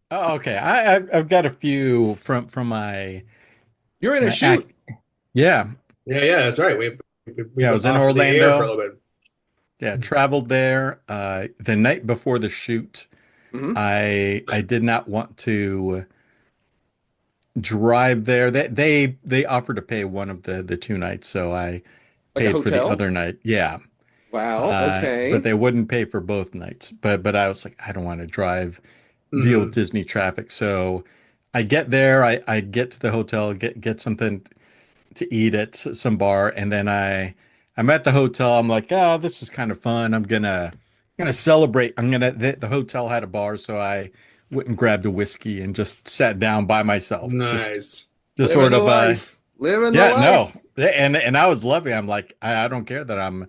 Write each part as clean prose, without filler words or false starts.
Oh, okay. I've got a few from You're in a my act. shoot. Yeah, Yeah, yeah, that's right. We yeah. I went was in off the air for a Orlando. little Yeah, bit. traveled there. The night before the shoot, Hmm. I did not want to drive there. They offered to pay one of the two nights, so I Like a paid for the hotel. other night. Yeah. Wow. But Okay. they wouldn't pay for both nights. But I was like, I don't want to drive, deal with Hmm. Disney traffic. So I get there, I get to the hotel, get something to eat at some bar, and then I'm at the hotel. I'm like, oh, this is kind of fun. I'm gonna celebrate. The hotel had a bar, so I went and grabbed a whiskey and just sat down by myself. Nice. Just Living sort the of life. Living the yeah, no. life. And I was loving it. I'm like, I don't care that I'm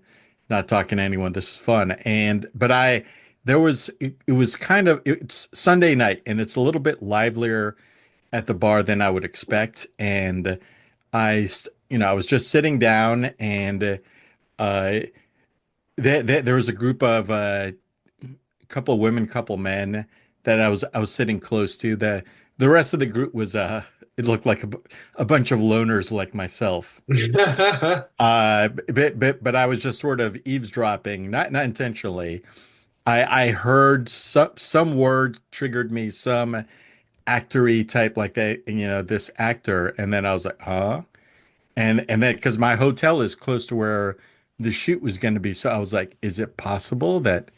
not talking to anyone. This is fun. And but I there was it was kind of it's Sunday night and it's a little bit livelier at the bar than I would expect. And I was just sitting down and uh there was a group of couple of women, couple men that I was sitting close to. The rest of the group was it looked like a bunch of loners like myself. But I was just sort of eavesdropping, not intentionally. I heard some word triggered me, some actory type like that, this actor, and then I was like, huh? And then because my hotel is close to where the shoot was going to be, so I was like, is it possible that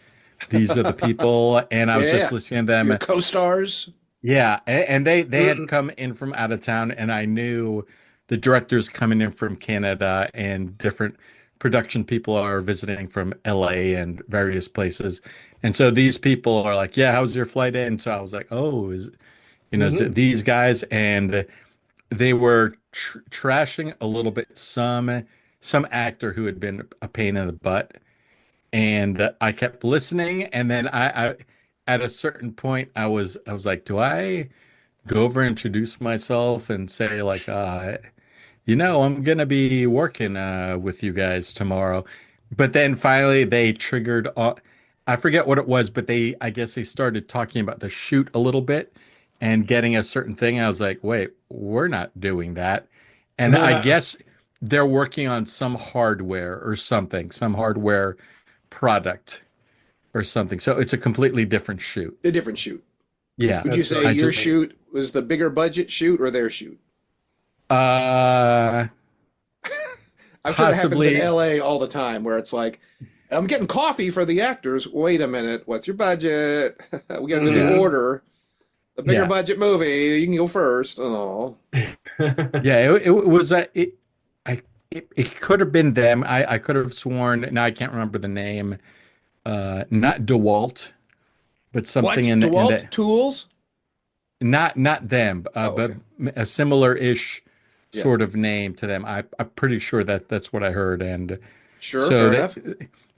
these are the people? And I was just Yeah. listening to Your them. co-stars. Yeah, and they had Mm. come in from out of town, and I knew the directors coming in from Canada and different production people are visiting from LA and various places. And so these people are like, "Yeah, how's your flight in?" So I was like, "Oh, is it Hmm. these guys?" And they were trashing a little bit some actor who had been a pain in the butt. And I kept listening, and then I at a certain point I was like, "Do I go over and introduce myself and say like, I'm gonna be working with you guys tomorrow." But then finally they triggered I forget what it was, but I guess they started talking about the shoot a little bit and getting a certain thing. I was like, wait, we're not doing that. And I guess they're working on some hardware or something, some hardware product or something. So it's a completely different shoot. A different shoot. Yeah. Would you That's say I your just funny. shoot was the bigger budget shoot or their shoot? uh I'm sure that happens in possibly. LA all the time where it's like, I'm getting coffee for the actors. Wait a minute. What's your budget? We got to do the Yeah. Hmm. order. The bigger Yeah. budget movie. You can go first. Oh. Yeah, it was it could have been them. I could have sworn. Now I can't remember the name. Not DeWalt, but something What? in DeWalt the tools? not them, Oh, but okay. a similar-ish Yeah. sort of name to them. I'm pretty sure that that's what I heard. And Sure. so Fair that enough.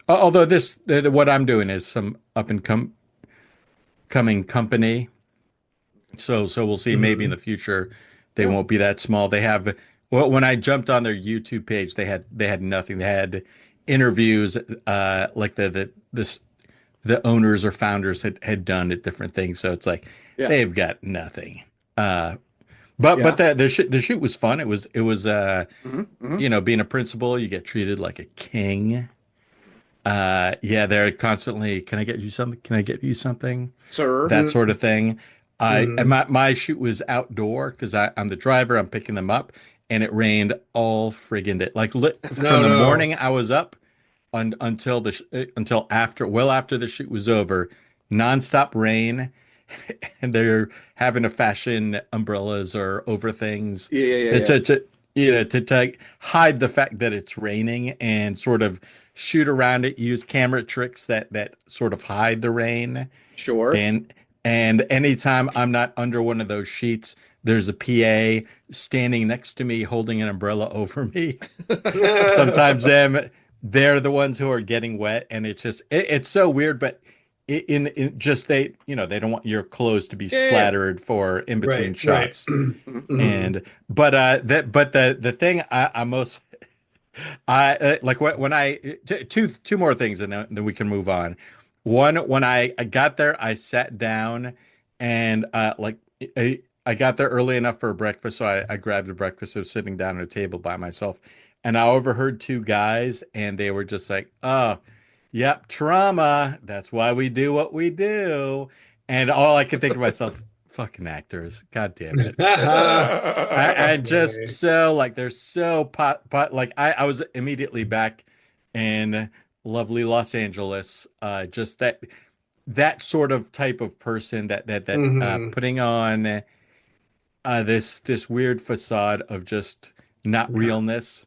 although what I'm doing is some up and coming company. So we'll see. Maybe in Hmm. the future they Yeah. won't be that small. Well, when I jumped on their YouTube page, they had nothing. They had interviews, like the owners or founders had done at different things. So it's like Yeah. they've got nothing. Uh, but Yeah. the shoot was fun. It was Hmm. Hmm. being a principal, you get treated like a king. Yeah, they're constantly, can I get you something? Can I get you something? Sir. That sort of thing. And Hmm. my shoot was outdoor because I'm the driver. I'm picking them up, and it rained all friggin' day. Like from No, the no. morning I was up until after the shoot was over, nonstop rain, and they're having to fashion umbrellas or over things Yeah. Yeah. Yeah. to Yeah. to, to to hide the fact that it's raining and sort of shoot around it, use camera tricks that sort of hide the rain. Sure. And anytime I'm not under one of those sheets, there's a PA standing next to me holding an umbrella over me. Sometimes they're the ones who are getting wet, and it's so weird. But in just they don't want your clothes to be Yeah. Yeah. splattered for in between Right, right. shots. Hmm. Hmm. And but the thing I most I like when two more things, and then we can move on. One, when I got there, I sat down and like I got there early enough for breakfast, so I grabbed a breakfast. I was sitting down at a table by myself, and I overheard two guys, and they were just like, "Oh, yep, trauma. That's why we do what we do." And all I could think to myself, "Fucking actors, god damn it!" I just Okay. so like they're so like I was immediately back in lovely Los Angeles. Just that sort of type of person that Hmm. putting on this weird facade of just not Yeah. realness,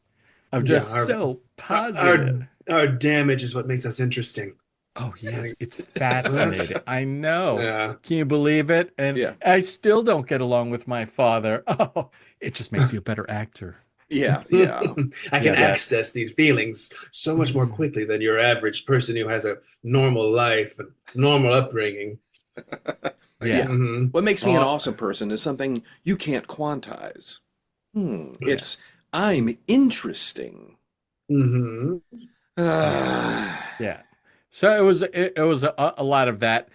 of Yeah. just so Our, positive. our our damage is what makes us interesting. Oh yes, Like, it's that's fascinating. I know. yeah. Can you believe it? And Yeah. I still don't get along with my father. Oh, it just makes you a better actor. Yeah. Yeah. I can Yeah. access these feelings so much more quickly than your average person who has a normal life and normal upbringing. Like, Yeah. What makes me an Oh, awesome person is something you can't quantize. yeah. It's I'm interesting. Hmm. Ah, yeah. So it was a lot of that.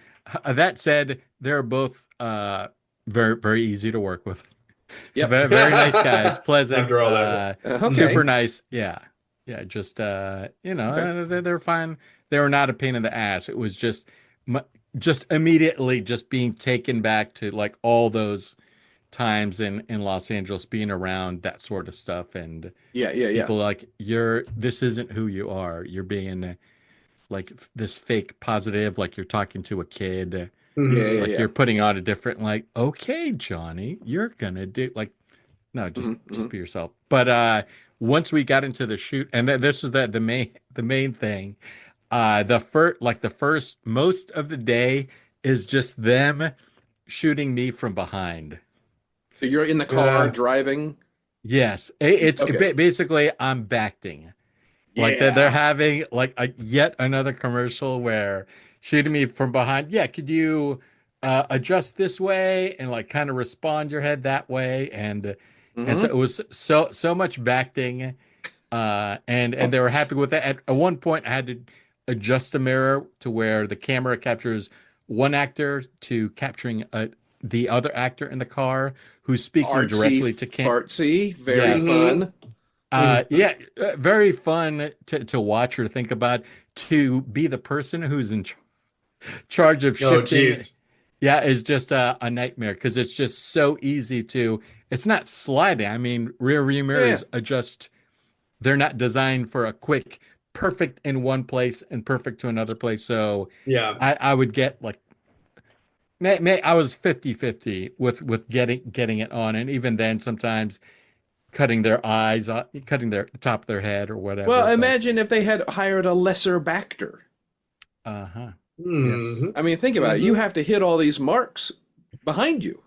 That said, they're both very very easy to work with. yep. Very nice guys, pleasant, After all that. Okay. super nice. Yeah. Yeah, just Okay. they're fine. They were not a pain in the ass. It was just immediately just being taken back to like all those times in Los Angeles being around that sort of stuff and Yeah. Yeah. Yeah. people like this isn't who you are. You're being like this fake positive, like you're talking to a kid, Yeah. Hmm. Yeah. like Yeah. you're putting on a different like, okay, Johnny, you're gonna do like no, just Hmm. just be yourself. But once we got into the shoot, and this is the main thing. The first most of the day is just them shooting me from behind. So you're in the car Yeah. driving. Yes, it's Okay. basically I'm acting. Like they're Yeah. having like a yet another commercial where shooting me from behind. Yeah, could you adjust this way and like kind of respond your head that way and so Hmm. it was so much acting and they were happy with that. At one point, I had to adjust the mirror to where the camera captures one actor to capturing the other actor in the car who's speaking Artsy, directly to cam. fartsy, very Yes. Hmm. fun. Yeah, very fun to watch or think about, to be the person who's in charge of Oh, shifting. geez. Yeah, is just a nightmare because it's just so easy to, it's not sliding. I mean, rear view Yeah. Yeah. mirrors adjust, they're not designed for a quick, perfect in one place and perfect to another place. So Yeah. I would get like, I was 50-50 with getting it on. And even then, sometimes cutting their eyes, cutting their the top of their head or whatever. Well, But imagine if they had hired a lesser Bactor. uh-huh. Yes. Hmm. I mean, think about it. You have to hit all these marks behind you.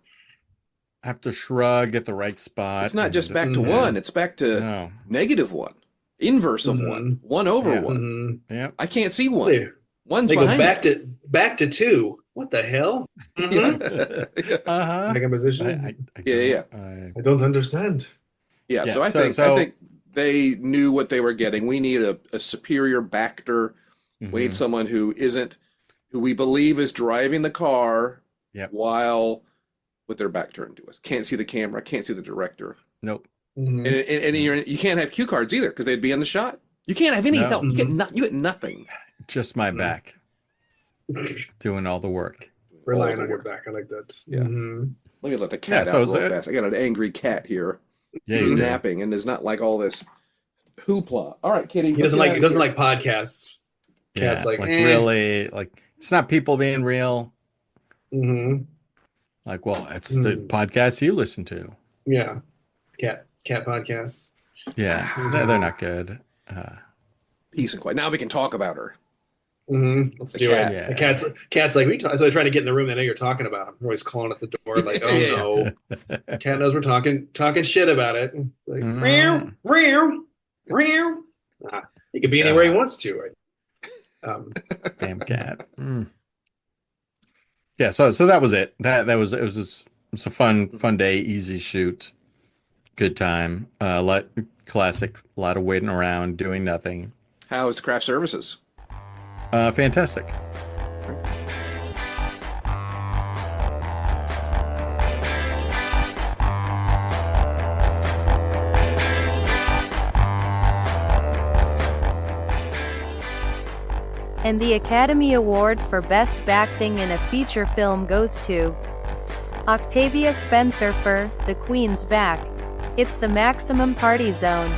I have to shrug at the right It's spot not just and back to Hmm. one, it's back to no. -1, inverse of Hmm. one, one over Yeah. one. Hmm. Yeah. I can't see one. They, One's they go behind back to two. What the hell? me. Hmm. Uh-huh. Second position. I Yeah, yeah, don't I don't understand. yeah. yeah. So I So think they knew what they were getting. We need a superior Bactor. We need mhm. someone who we believe is driving the car Yep. while with their back turned to us. Can't see the camera, can't see the director. Nope. And, Hmm. and you can't have cue cards either because they'd be in the shot. You can't have any No. help. You get nothing. Just my back doing all the work. All Relying the on your work. back. I like that. Yeah. Hmm. Let me let the Yeah, cat so out is real it fast. I got an angry cat here yeah, who's you do. napping, and there's not like all this hoopla. All right, Kitty. He let's doesn't get like out he of doesn't here. like podcasts. Cat's Yeah, like, like eh. really, like it's not people being real. Hmm. Like, well, it's the podcast you listen to. Yeah. Cat podcasts. Yeah, they're not good. Peace and quiet. Now we can talk about her. Hmm. Let's The do cat. it. Yeah. The cat's like, so they're trying to get in the room. They know you're talking about him. They're always clawing at the door, like, oh Yeah, no. Cat knows we're talking shit about it. Like, meow, Mm. meow, meow. He could be anywhere he wants to. Right? Damn cat. Mm. Yeah, so that was it. It was a fun day, easy shoot, good time. Lot classic, a lot of waiting around, doing nothing. How's craft services? Fantastic. And the Academy Award for Best Acting in a Feature Film goes to Octavia Spencer for The Queen's Back. It's the Maximum Party Zone.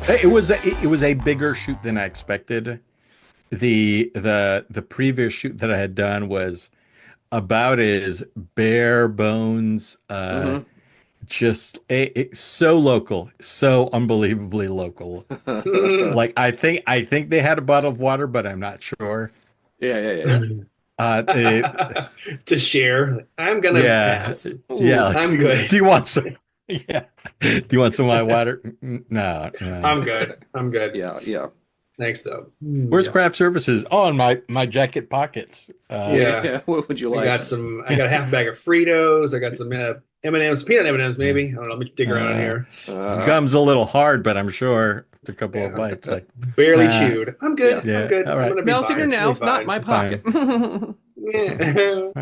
It was a bigger shoot than I expected. The previous shoot that I had done was about as bare bones, just so local, so unbelievably local. Like I think they had a bottle of water, but I'm not sure. Yeah. To share. I'm gonna pass. Yeah, I'm good. Do you want some? Yeah. Do you want some of my water? No. I'm good. Yeah. Thanks though. Where's craft services? Oh, in my jacket pockets. Yeah. What would you like? I got a half bag of Fritos. I got some M&Ms, peanut M&Ms maybe. I don't know. Let me dig around in here. This gum's a little hard, but I'm sure after a couple of bites, like barely chewed. I'm good. Yeah. I'm good. All right. I'm gonna be Melt in fine. your mouth, Be not fine. my pocket. Yeah.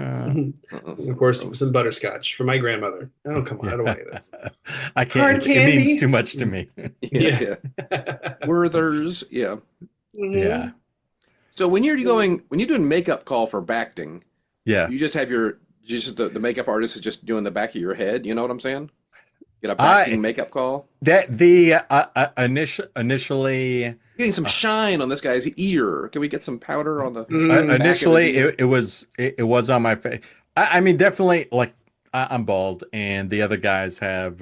Of course, some butterscotch from my grandmother. Oh, come on. I don't want this. I can't. Hard It candy? means too much to me. Yeah. Werther's. Yeah. Yeah. So when you're doing makeup call for acting, Yeah. you just have the makeup artist is just doing the back of your head. You know what I'm saying? Get a acting makeup call. That the initially Getting some shine on this guy's ear. Can we get some powder on the initially back of his ear? it was on my face. I mean, definitely, like I'm bald, and the other guys have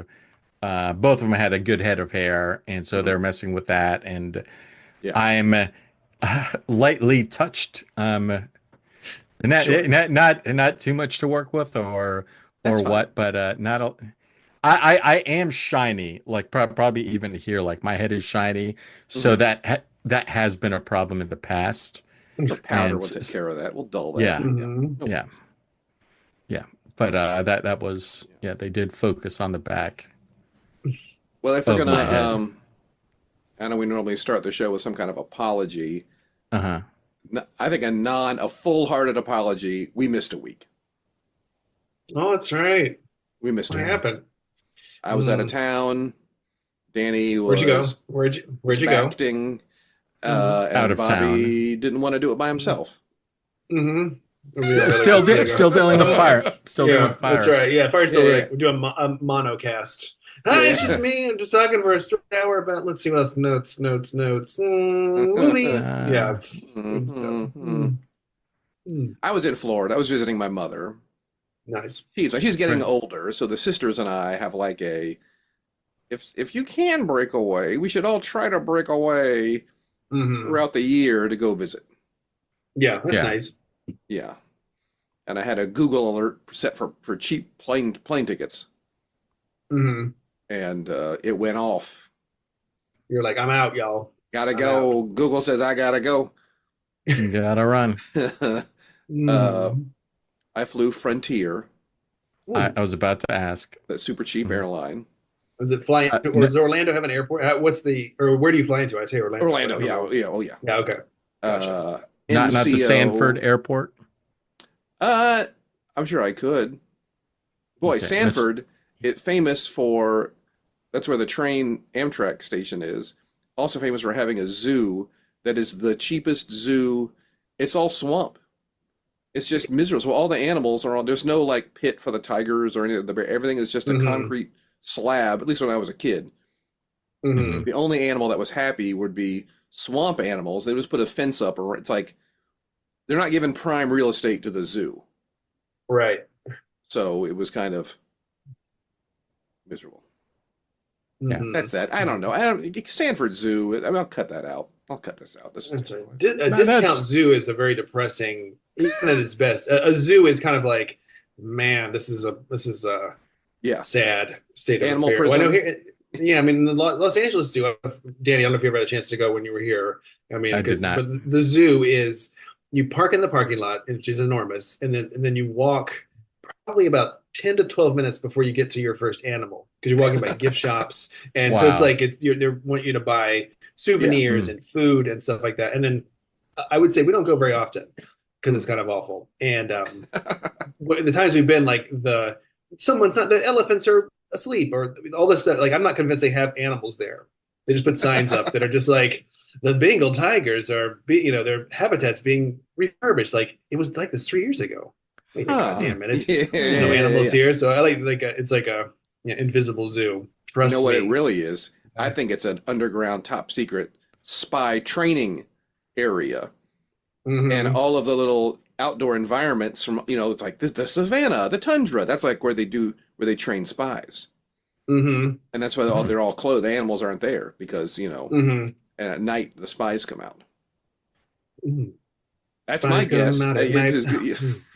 both of them had a good head of hair, and so they're messing with that, and I'm lightly touched. Not too much to work with, or That's fine. what, but not. I am shiny, like probably even here, like my head is shiny, so that has been a problem in the past. The powder will And- take care of that. We'll dull that. Yeah. Mhm. Yeah. But that was they did focus on the back. Well, if we're Of my head. gonna, I know we normally start the show with some kind of apology. Uh-huh. I think a full-hearted apology. We missed a week. Oh, that's right. We missed a What week. happened? I was out of town. Danny was Where'd you go? Where'd you go? acting, Mhm. and Out of Bobby didn't want to do it by himself. Mm-hmm. Still dealing with fire. Still dealing with fire. That's right. Yeah, fire's still Yeah. like, we do a monocast. Hi, it's just me. I'm just talking for a straight hour about, let's see what else. Notes. Movies. Yeah. It's Mhm. dope. Mm. I was in Florida. I was visiting my mother. Nice. She's getting Right. older, so the sisters and I have like if you can break away, we should all try to break away Hmm. throughout the year to go visit. Yeah, that's Yeah. nice. Yeah. And I had a Google alert set for cheap plane tickets, Hmm. and it went off. You're like, I'm out, y'all. Gotta go. Google says I gotta go. You gotta run. Mm. I flew Frontier, I was about to ask. the super cheap Mhm. airline. Does it fly into, or does Orlando have an airport? Or where do you fly into? I say Orlando. Orlando, yeah, oh yeah. Yeah, okay. Gotcha. Not the MCO. Sanford Airport. I'm sure I could. Boy, Okay, Sanford, it's famous for, that's where the train Amtrak station is. Also famous for having a zoo that is the cheapest zoo. It's all swamp. It's just miserable. So all the animals are on, there's no like pit for the tigers or anything. Everything is just a Mhm. concrete slab, at least when I was a kid. Mhm. The only animal that was happy would be swamp animals. They just put a fence up, or it's like they're not giving prime real estate to the zoo. Right. So it was kind of miserable. Yeah. Mhm. That's that. I don't know. Stanford Zoo. I mean, I'll cut that out. I'll cut this out. This That's is right. No, Discount that's- zoo is a very depressing, even at its best. A zoo is kind of like, man, this is a yeah. sad state of Animal affairs. Well, I know prison. yeah, I mean, the Los Angeles Zoo, Danny, I don't know if you ever had a chance to go when you were here. I mean, I did not. But the zoo is, you park in the parking lot, which is enormous, and then you walk probably about 10 to 12 minutes before you get to your first animal, because you're walking by gift shops, and so it's Wow. like they want you to buy souvenirs Mm. and food and stuff like that. And then I would say we don't go very often because it's kind of awful. And the times we've been, like someone's not, the elephants are asleep or all this stuff. Like, I'm not convinced they have animals there. They just put signs up that are just like, the Bengal tigers are, their habitat's being refurbished. Like, it was like this 3 years ago. Wait a goddamn minute. There's no animals here. So I it's like a invisible zoo. Trust me. What it really is? I think it's an underground top secret spy training area. And all of the little outdoor environments from, it's like the savannah, the tundra. That's like where they train spies. And that's why they're all clothed. The animals aren't there because, and at night the spies come out. That's Spies my guess. come out at night.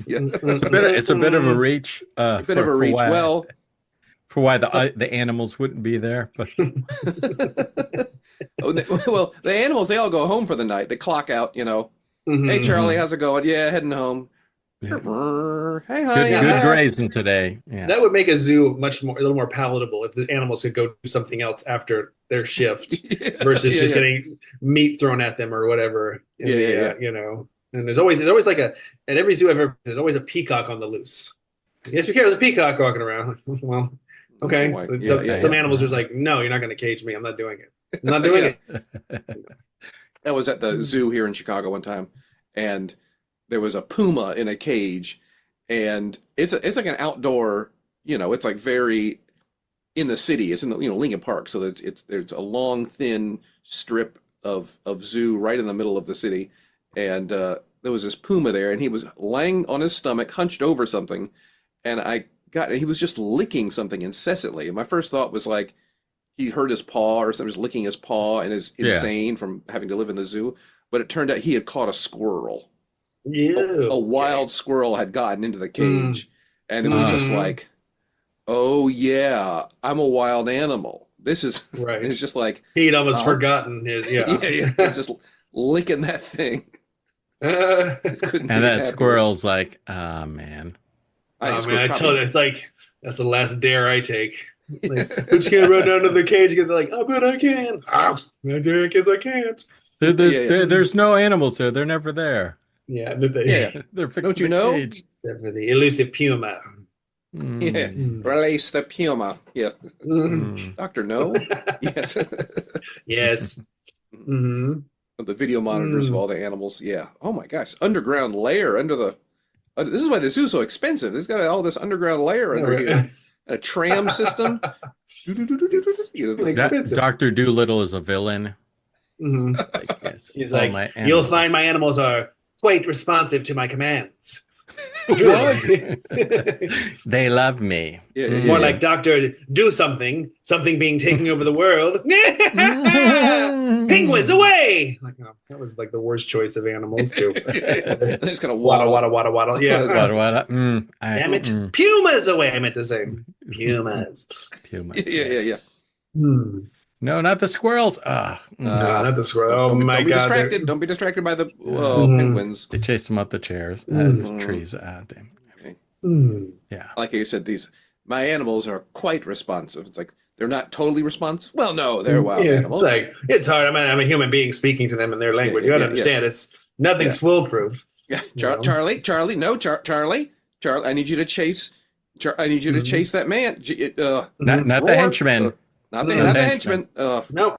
It's a bit of a reach. A bit of a reach. For why the animals wouldn't be there, but well, the animals, they all go home for the night. They clock out, Hey, Charlie, how's it going? Yeah, heading home. Yeah. Hey, honey. Good grazing today. Yeah. That would make a zoo a little more palatable if the animals could go do something else after their shift versus just getting meat thrown at them or whatever. And there's always like at every zoo there's always a peacock on the loose. Yes, be careful, there's a peacock walking around. Well, okay. Some animals are just like, no, you're not going to cage me. I'm not doing it. I'm not doing it. I was at the zoo here in Chicago one time, and there was a puma in a cage, and it's like an outdoor, it's like very in the city. It's in the Lincoln Park, so there's a long thin strip of zoo right in the middle of the city, and there was this puma there, and he was laying on his stomach, hunched over something, and he was just licking something incessantly. And my first thought was like, he hurt his paw or something, was licking his paw and is insane from having to live in the zoo. But it turned out he had caught a squirrel. A wild squirrel had gotten into the cage. And it was just like, oh yeah, I'm a wild animal. This is right. It's just like he'd almost forgotten his just licking that thing. And that squirrel's like, oh man. I told you, it's like that's the last dare I take. Like, I'm just gonna run down to the cage and they're like, "I bet I can." I guess I can't. There's no animals there. They're never there. Yeah, they're fixing Don't you know? Cage. They're for the elusive puma. Release the puma. Yeah, Doctor No. Yes. Yes. The video monitors of all the animals. Yeah. Oh my gosh, underground lair under the. This is why the zoo's so expensive. It's got all this underground layer under here. A tram system. Dr. Doolittle is a villain. He's like, you'll find my animals are quite responsive to my commands. They love me. More like, Doctor, do something being taken over the world. Penguins away! Like, that was like the worst choice of animals too. It's gonna waddle. Yeah, waddle. Damn it, pumas away! I meant to say pumas. Yeah. No, not the squirrels. No, not the squirrel. Oh my God! Don't be distracted by the penguins. They chase them up the chairs, the trees. Damn. Okay. Yeah. Like you said, my animals are quite responsive. It's like they're not totally responsive. Well, no, they're wild animals. It's like it's hard. I'm a human being speaking to them in their language. You got to understand. It's nothing's foolproof. Yeah, Charlie. I need you to chase. I need you to chase that man. Not the henchman. Not the henchman. No,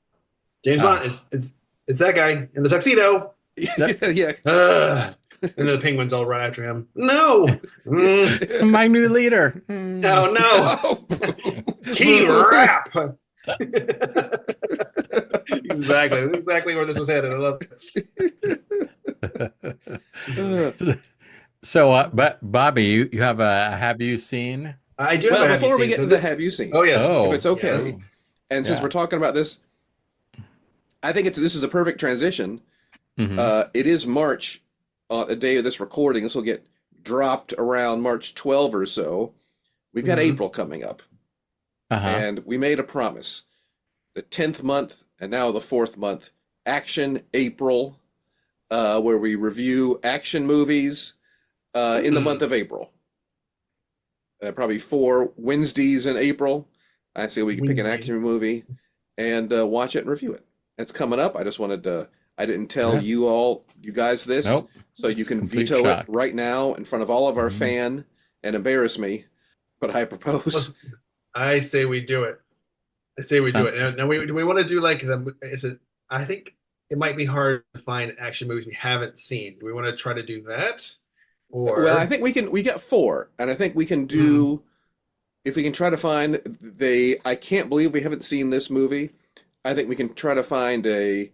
James Bond. It's that guy in the tuxedo. Yeah. And the penguins all run after him. No, my new leader. No. Key rap. Exactly where this was headed. I love it. So, but Bobby, you have you seen? I do. Well, before we get to the have you seen? Oh yes. If it's okay. Yes. And since we're talking about this, I think this is a perfect transition. It is March, the day of this recording. This will get dropped around March 12 or so. We've got April coming up. And we made a promise. The 10th month and now the 4th month, Action April, where we review action movies in the month of April. Probably 4 Wednesdays in April. I say we can pick an action movie and watch it and review it. It's coming up. I just wanted to, I didn't tell you guys this, so you can veto it right now in front of all of our fan and embarrass me. But I propose. I say we do it. I say we do it. Now, do we want to do like I think it might be hard to find action movies we haven't seen. Do we want to try to do that? Or Well, I think we get four, and I think we can do if we can try to find I can't believe we haven't seen this movie. I think we can try to find a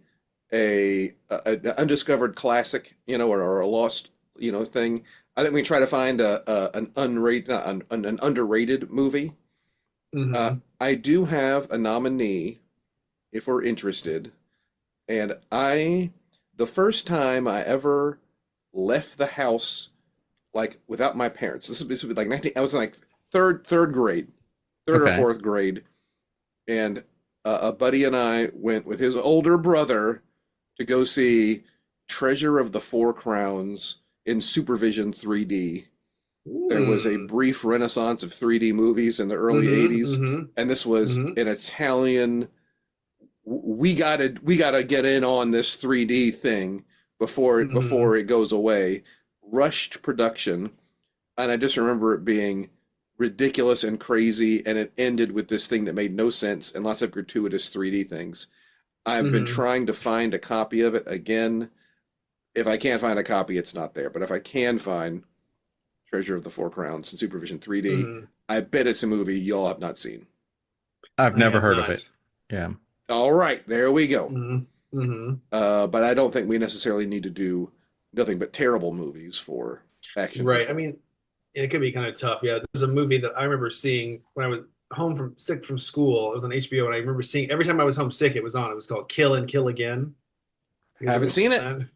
undiscovered classic, or a lost, thing. I think we can try to find an an underrated movie. I do have a nominee if we're interested. And the first time I ever left the house, like without my parents, this would be like I was in like third grade, third or fourth grade. And a buddy and I went with his older brother to go see Treasure of the Four Crowns in Supervision 3D. There was a brief renaissance of 3D movies in the early 80s, and this was an Italian. We gotta get in on this 3D thing before it goes away. Rushed production, and I just remember it being ridiculous and crazy, and it ended with this thing that made no sense and lots of gratuitous 3D things. I've been trying to find a copy of it again. If I can't find a copy, it's not there. But if I can find Treasure of the Four Crowns in Supervision 3D, I bet it's a movie y'all have not seen. I've never heard of it. Yeah. All right, there we go. But I don't think we necessarily need to do nothing but terrible movies for action. Right. I mean, it could be kind of tough. Yeah. There's a movie that I remember seeing when I was sick from school. It was on HBO, and I remember seeing every time I was homesick, it was on. It was called Kill and Kill Again. I haven't seen it.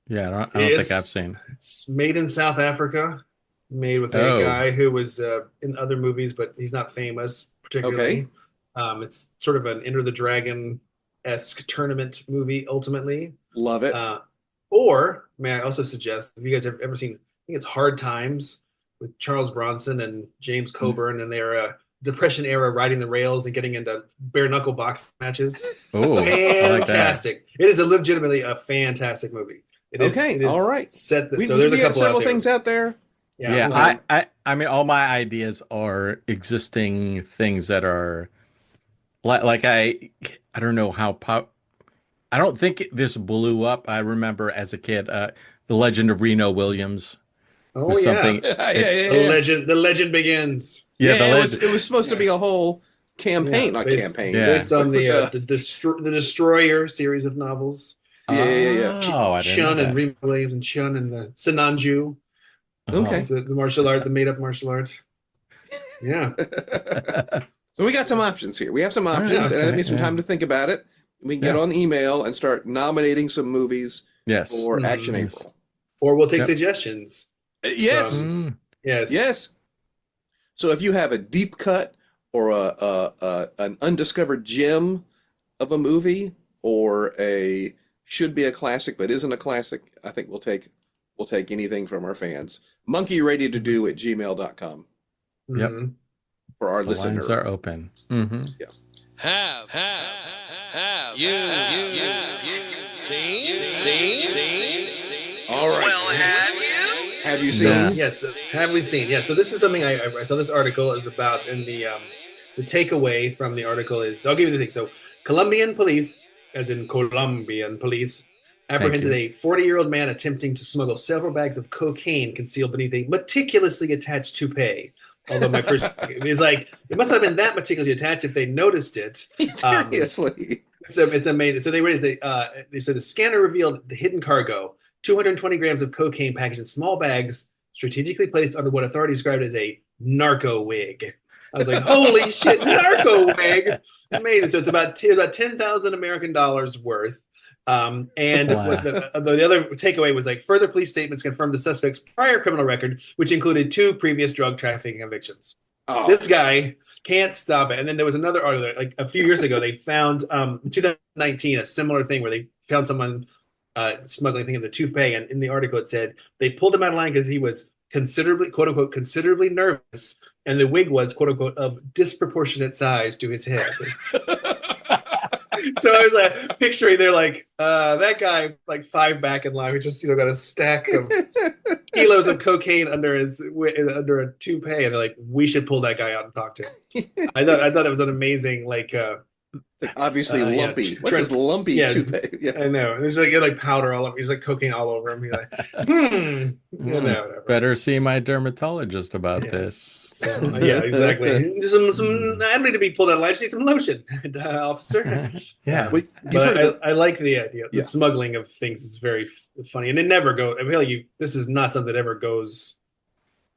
Yeah, I don't think I've seen. It's made in South Africa, made with a guy who was in other movies, but he's not famous particularly. It's sort of an Enter the Dragon-esque tournament movie, ultimately. Love it. Or, may I also suggest, if you guys have ever seen, I think it's Hard Times with Charles Bronson and James Coburn, and they're Depression era riding the rails and getting into bare knuckle box matches. Oh, fantastic! It is legitimately a fantastic movie. It is all right. So there's a couple several things out there. Yeah, I mean, all my ideas are existing things that are like I don't know how I don't think this blew up. I remember as a kid, The Legend of Reno Williams. Oh yeah. Something. The legend begins. Yeah, it was supposed to be a whole campaign, based on the Destroyer series of novels. Chun and Remo Williams and Chun and the Sinanju. Okay, the martial art, the made-up martial art. Yeah. So we got some options here. We have some options, and it needs some time to think about it. We can get on email and start nominating some movies for Action April. Or we'll take suggestions. Yes. Yes. So if you have a deep cut or an undiscovered gem of a movie, or should be a classic but isn't a classic, I think we'll take anything from our fans. monkeyreadytodo@gmail.com. Yep. For our the listeners. lines are open. Yeah. Have you seen? All right. Well, have you seen? No. Yes. Have we seen? Yeah. So this is something I saw this article is about, and the takeaway from the article is, I'll give you the thing. So Colombian police, as in Colombian police, apprehended a 40-year-old man attempting to smuggle several bags of cocaine concealed beneath a meticulously attached toupee. Although my first is like, it must have been that meticulously attached if they noticed it. Seriously. So it's amazing. So they said the scanner revealed the hidden cargo, 220 grams of cocaine packaged in small bags, strategically placed under what authorities described as a narco wig. I was like, holy shit, narco wig. Amazing. So it's about 10,000 American dollars worth. And the other takeaway was like, further police statements confirmed the suspect's prior criminal record, which included 2 previous drug trafficking convictions. Oh. This guy can't stop it. And then there was another article, like a few years ago, they found in 2019 a similar thing where they found someone smuggling thing in the toupee. And in the article, it said they pulled him out of line because he was considerably, quote unquote, considerably nervous. And the wig was, quote unquote, of disproportionate size to his head. So I was like picturing they're like that guy like 5 back in line who just got a stack of kilos of cocaine under a toupee, and they're like, we should pull that guy out and talk to him. I thought it was an amazing like obviously lumpy. What is lumpy toupee? Yeah, I know. There's like powder all over. He's like cocaine all over him. He's like, whatever. Better see my dermatologist about this. So, yeah, exactly. I need to be pulled out of line. I just need some lotion, officer. Yeah, but I like the idea. The smuggling of things is very funny, and it never goes. I feel like this is not something that ever goes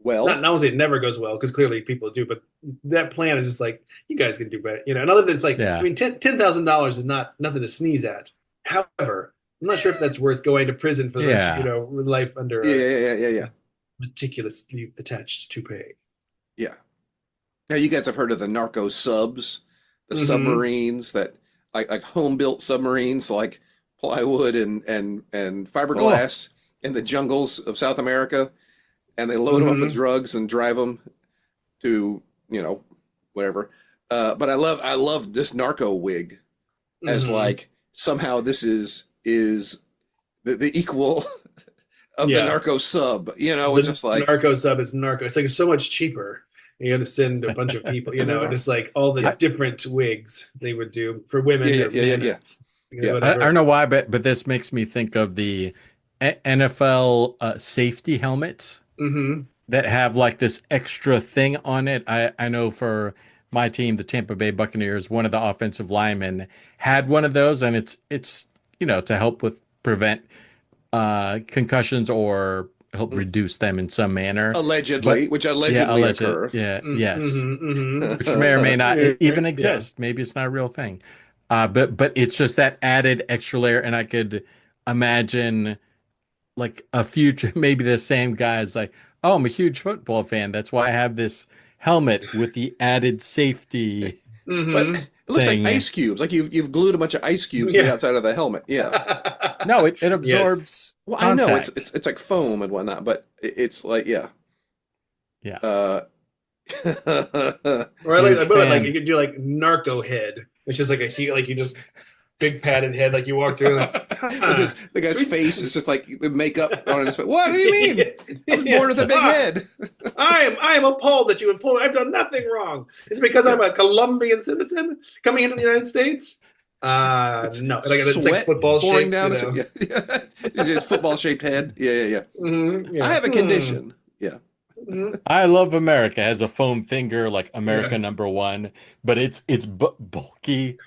well. Not only it never goes well, because clearly people do, but that plan is just like, you guys can do better, And I love that it's like, I mean, $10,000 is nothing to sneeze at. However, I'm not sure if that's worth going to prison for this, life under meticulously attached toupee. Yeah. Now you guys have heard of the narco subs, the submarines that like home built submarines, like plywood and fiberglass in the jungles of South America, and they load them up with drugs and drive them to whatever. But I love this narco wig as like somehow this is the equal of the narco sub. It's just like narco sub is narco. It's like so much cheaper. You got to send a bunch of people, and it's like all the different wigs they would do for women. I don't know why, but this makes me think of the NFL safety helmets that have like this extra thing on it. I know for my team, the Tampa Bay Buccaneers, one of the offensive linemen had one of those, and it's to help prevent concussions or help reduce them in some manner. Allegedly, which allegedly occur. Yes. Which may or may not even exist. Maybe it's not a real thing. But it's just that added extra layer, and I could imagine like a future, maybe the same guy's like, oh, I'm a huge football fan. That's why I have this helmet with the added safety. But it looks like ice cubes. Like you've glued a bunch of ice cubes to the outside of the helmet. Yeah. No, it absorbs. Well, I know it's like foam and whatnot, but it's like yeah. Or like you could do like narco head. It's just like you just big padded head, like you walk through. Like, the guy's face is just like the makeup on his face. What do you mean? I was born with a big head. I am appalled that you employ. I've done nothing wrong. It's because I'm a Colombian citizen coming into the United States. No, it's like football shaped down. It's football shaped head. Yeah. I have a condition. Yeah. I Love America has a foam finger like America #1, but it's bulky,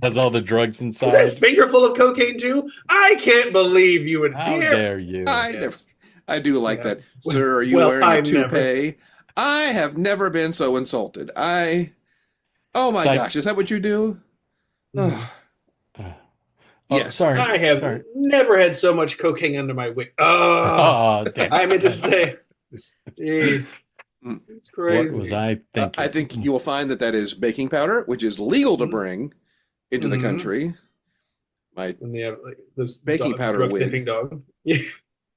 has all the drugs inside. Is that a finger full of cocaine too? I can't believe you would How dare you. I do like that. Sir, are you wearing a toupee? I have never been so insulted. Oh my gosh, is that what you do? Yes. Sorry. I have never had so much cocaine under my wig. Oh, damn. I meant to say, jeez. It's crazy. What was I thinking? I think you will find that is baking powder, which is legal to bring into the country. And they have like this baking powder wig. Dog.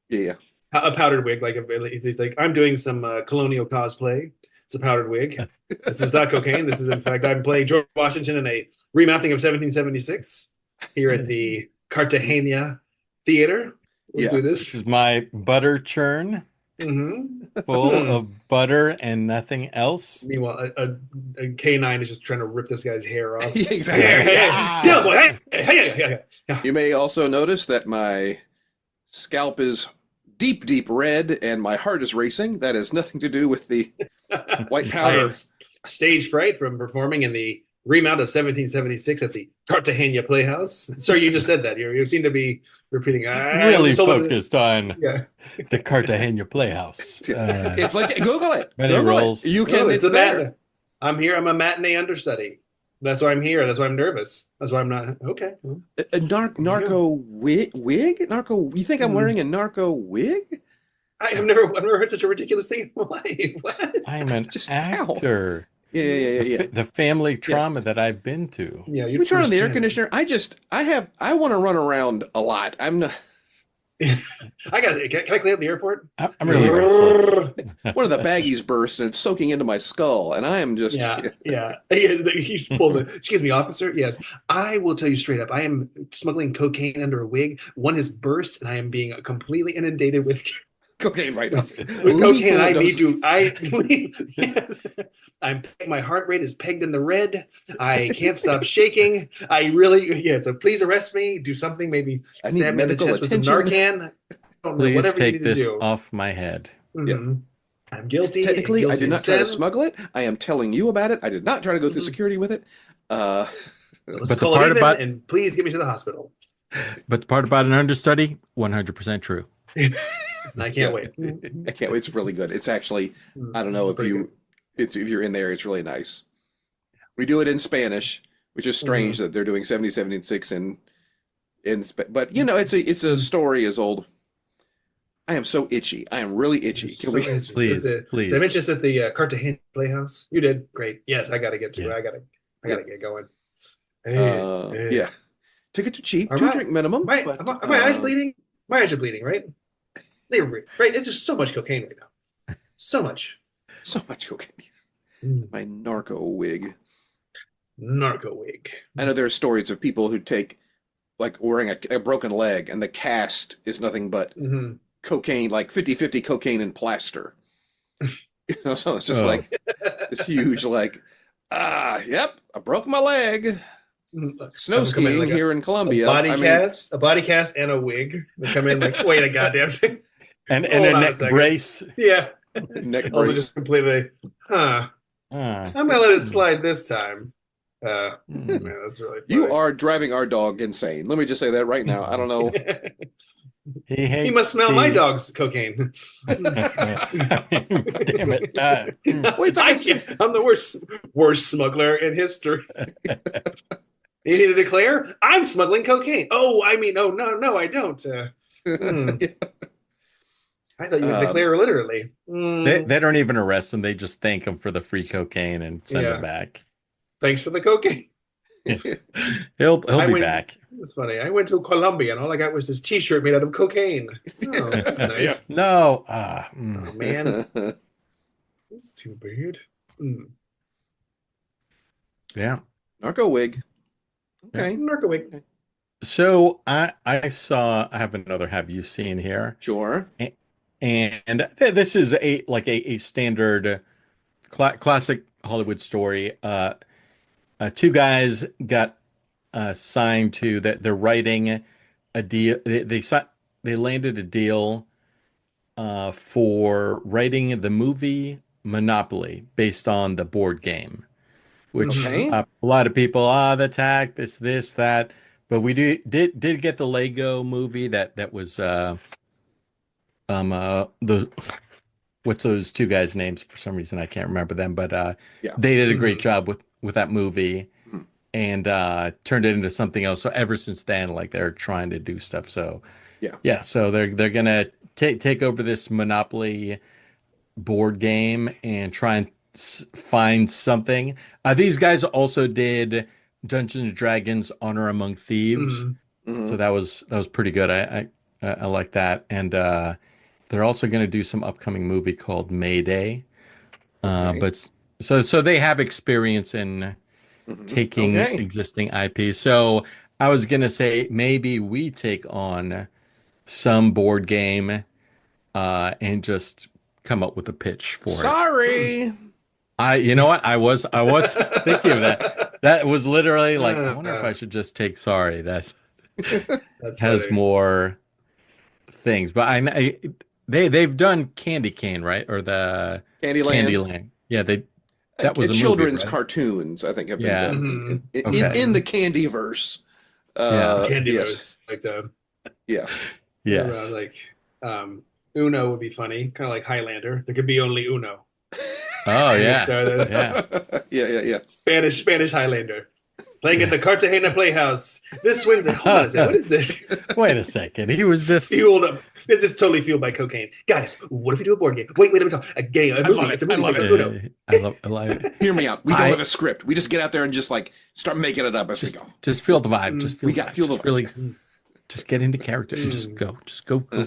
Yeah. A powdered wig, he's like, I'm doing some colonial cosplay. It's a powdered wig. This is not cocaine. This is, in fact, I'm playing George Washington in a remounting of 1776 here at the Cartageña Theater. Let's do this. This is my butter churn, full of butter and nothing else. Meanwhile, a K9 is just trying to rip this guy's hair off. Exactly. You may also notice that my scalp is deep red and my heart is racing. That has nothing to do with the white powder. Stage fright from performing in the remount of 1776 at the Cartageña Playhouse. Sir, you just said that. You seem to be repeating. Really focused on the Cartageña Playhouse. It's like, Google it. Google it. You can. It's there. I'm here. I'm a matinee understudy. That's why I'm here. That's why I'm nervous. That's why I'm not. Okay. A narco wig? Narco? You think I'm wearing a narco wig? I've never heard such a ridiculous thing in my life. What? I'm an actor. Yeah. The family trauma that I've been to. Yeah, you turn on the air conditioner. I want to run around a lot. I'm not. I got it. Can I clean up the airport? I'm really restless. One of the baggies burst and it's soaking into my skull, and I am just Yeah. He's pulled the, excuse me, officer. Yes, I will tell you straight up. I am smuggling cocaine under a wig. One has burst, and I am being completely inundated with cocaine right now. cocaine. I need to. My heart rate is pegged in the red. I can't stop shaking. I really, so please arrest me. Do something. Maybe stab me in the chest with some Narcan. I don't know. Please Whatever you take need to this do. off my head. Mm-hmm. I'm guilty. Technically, I did not try to sin. smuggle it. I am telling you about it. I did not try to go through security with it. Let's But call the part it even, about- and please get me to the hospital. But the part about an understudy, 100% true. And I can't wait. I can't wait. It's really good. It's actually, I don't know if you're in there, it's really nice. We do it in Spanish, which is strange that they're doing 70, 76 but you know, it's a story as old. I am so itchy. I am really itchy. Can we Please. Did I mention this at the Cartageña Playhouse? You did. Great. Yes, I got to get to it. I got to get going. yeah. Tickets are cheap, Are 2-drink minimum. Are my eyes bleeding? My eyes are bleeding, right? They were right. It's just so much cocaine right now. So much. So much cocaine. My narco wig. Narco wig. I know there are stories of people who take, like, wearing a broken leg, and the cast is nothing but cocaine, like 50-50 cocaine and plaster. You know, so it's just like this huge, like, yep, I broke my leg. Snow skiing like here in Colombia. A body cast and a wig. They come in like, wait a goddamn second. And a neck brace. Yeah. Neck Also brace. just completely, I'm gonna let it slide this time. Man, that's really funny. You are driving our dog insane. Let me just say that right now. I don't know. He must smell my dog's cocaine. Damn it. Wait, I'm the worst smuggler in history. You need to declare I'm smuggling cocaine. No, I don't. I thought you would declare literally. They don't even arrest him. They just thank him for the free cocaine and send him back. Thanks for the cocaine. He'll be back. It's funny. I went to Colombia and all I got was this T-shirt made out of cocaine. Oh, nice. No. Oh, man. That's too weird. Yeah. Narco wig. Okay. Narco wig. So I have another have you seen here? Sure. And this is a standard classic Hollywood story. Two guys got signed to that they're writing a deal. They landed a deal for writing the movie Monopoly based on the board game, which a lot of people the tack this that, but we did get the Lego movie that was what's those two guys' names? For some reason I can't remember them, but they did a great job with that movie and turned it into something else. So ever since then, like they're trying to do stuff. So so they're gonna take over this Monopoly board game and try and find something. These guys also did Dungeons and Dragons Honor Among Thieves, so that was pretty good. I like that, and they're also going to do some upcoming movie called Mayday. But so they have experience in taking existing IP. So I was going to say maybe we take on some board game and just come up with a pitch for it. Sorry. You know what? I was thinking of that. That was literally like, I wonder if I should just take Sorry. That has funny. more things. But they've done Candy Cane, right? Or the Candyland. Yeah, that was a children's movie, right? cartoons, I think, have been done Okay. in the Candyverse. Candyverse, like the Yes. like Uno would be funny, kind of like Highlander. There could be only Uno. Oh yeah. Yeah. Spanish Highlander. Playing at the Cartageña Playhouse. This Wednesday. Hold on a second. What is this? Wait a second. He was just Fueled up. This is totally fueled by cocaine. Guys, what if we do a board game? Wait, let me talk. A game. A movie. It's a movie. I love it. Uno. I love it. Hear me out. We don't have a script. We just get out there and just like start making it up as we go. Just feel the vibe. Just feel We got feel the really just get into character and just go,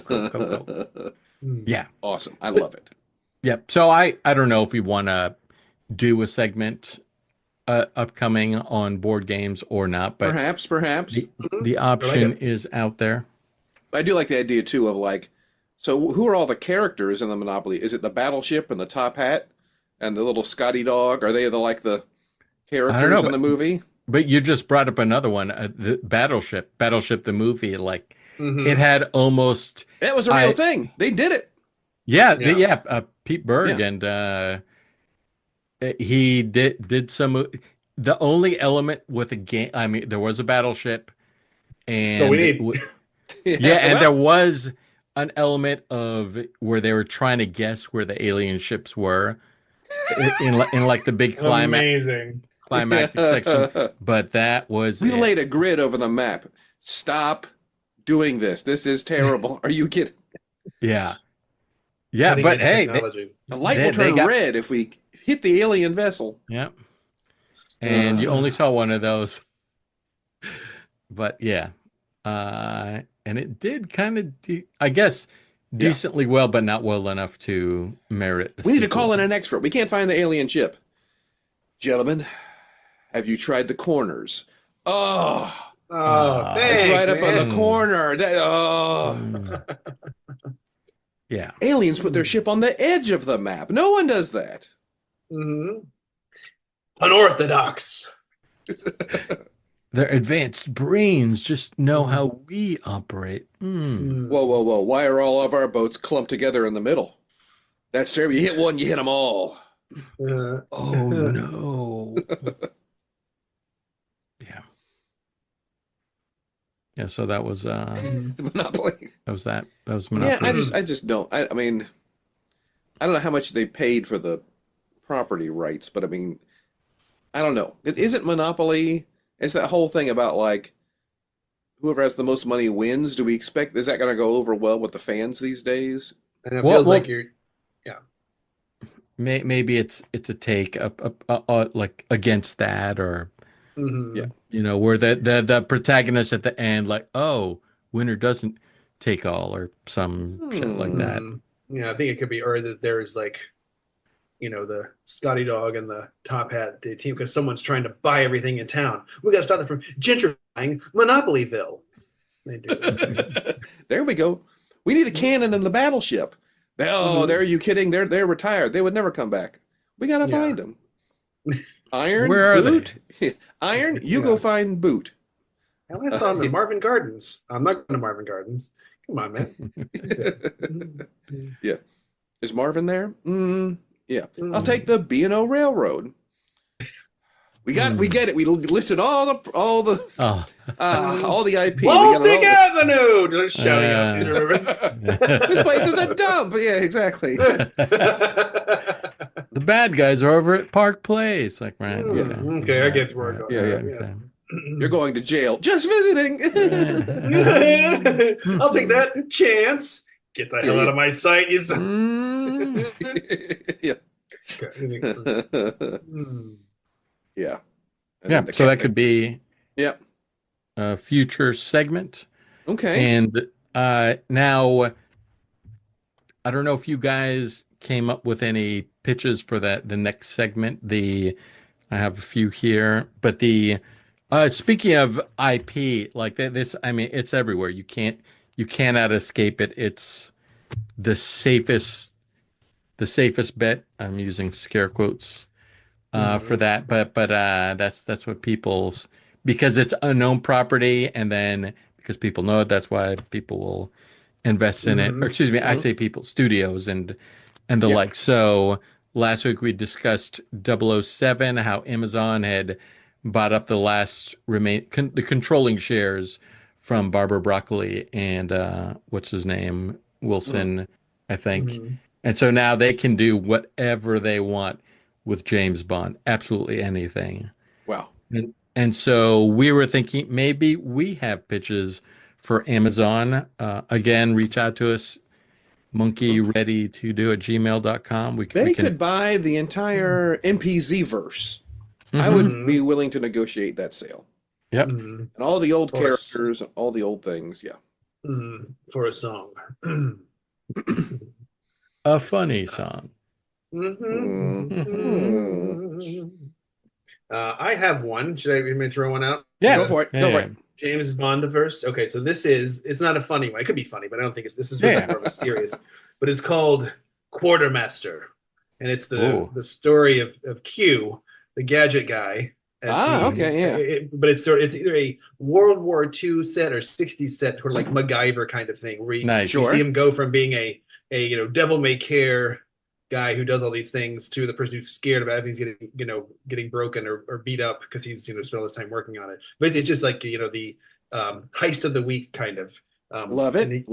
go. Yeah. Awesome. I love it. Yep. So I don't know if we want to do a segment upcoming on board games or not, but Perhaps. the option is out there. I do like the idea too of like, so who are all the characters in the Monopoly? Is it the battleship and the top hat and the little Scotty dog? Are they the characters in the movie? But you just brought up another one, the Battleship the movie. Like it had almost that was a real thing. They did it. Yeah. Pete Berg and he did some. The only element with a game, I mean, there was a battleship, and so we need. And there was an element of where they were trying to guess where the alien ships were in like the big climactic section. But that was we laid a grid over the map. Stop doing this. This is terrible. Are you kidding? Yeah. But hey, the light will turn red if we hit the alien vessel. Yeah. And you only saw one of those. But yeah. And it did kind of, I guess, decently well, but not well enough to merit a We need to sequel. call in an expert. We can't find the alien ship. Gentlemen, have you tried the corners? Thanks, It's right up on the corner. Yeah. Aliens put their ship on the edge of the map. No one does that. Unorthodox. Their advanced brains just know how we operate. Whoa. Why are all of our boats clumped together in the middle? That's terrible. You hit one, you hit them all. Oh, no. Yeah, so that was Monopoly. That was Monopoly. Yeah, I just don't. I mean, I don't know how much they paid for the property rights, but I mean, I don't know. It isn't Monopoly. It's that whole thing about like whoever has the most money wins. Do we expect is that going to go over well with the fans these days? And it feels like you're, maybe it's a take like against that, or you know, where the protagonist at the end, like, oh, winner doesn't take all, or some shit like that. Yeah, I think it could be, or that there's like, you know, the Scotty dog and the top hat team because someone's trying to buy everything in town. We got to stop them from gentrifying Monopolyville. They do. There we go. We need a cannon and the battleship. Are you kidding? They're retired. They would never come back. We got to find them. Iron, where are Boot. Iron, you go find Boot. I saw him in Marvin Gardens. I'm not going to Marvin Gardens. Come on, man. Yeah. Is Marvin there? Yeah. I'll take the B&O Railroad. We get it. We listed all the IP. Baltic Avenue. Just shouting out. This place is a dump. Yeah, exactly. The bad guys are over at Park Place. Like, right? Okay, I get where we're going. Yeah. You're going to jail. Just visiting. I'll take that chance. Get the hell out of my sight. Yeah. Yeah. So that could be a future segment. Okay. And now, I don't know if you guys came up with any pitches for the next segment. I have a few here, but speaking of IP, like this, I mean, it's everywhere. You cannot escape it. It's the safest bet. I'm using scare quotes for that, but that's what because it's unknown property, and then because people know it, that's why people will invest in it. Or excuse me, I say people, studios and the like. So last week we discussed 007, how Amazon had bought up the last the controlling shares from Barbara Broccoli and what's his name, Wilson, I think. And so now they can do whatever they want with James Bond, absolutely anything. Wow. And so we were thinking maybe we have pitches for Amazon. Again, reach out to us, monkeyreadytodo@gmail.com. They could buy the entire MPZ verse. I would be willing to negotiate that sale. Yep. And all the old Or characters and all the old things. Yeah. For a song. A funny song. I have one. Should I maybe throw one out? Yeah. Go for it. Go for it. James Bond the first. Okay, so it's not a funny one. It could be funny, but I don't think this is really more of a serious. But it's called Quartermaster, and it's the story of Q, the gadget guy. But it's either a World War II set or 60s set, sort of like MacGyver kind of thing, where you see him go from being a devil may care guy who does all these things to the person who's scared about if he's getting broken or beat up because he's spent all this time working on it. Basically, it's just like the heist of the week kind of. Love it.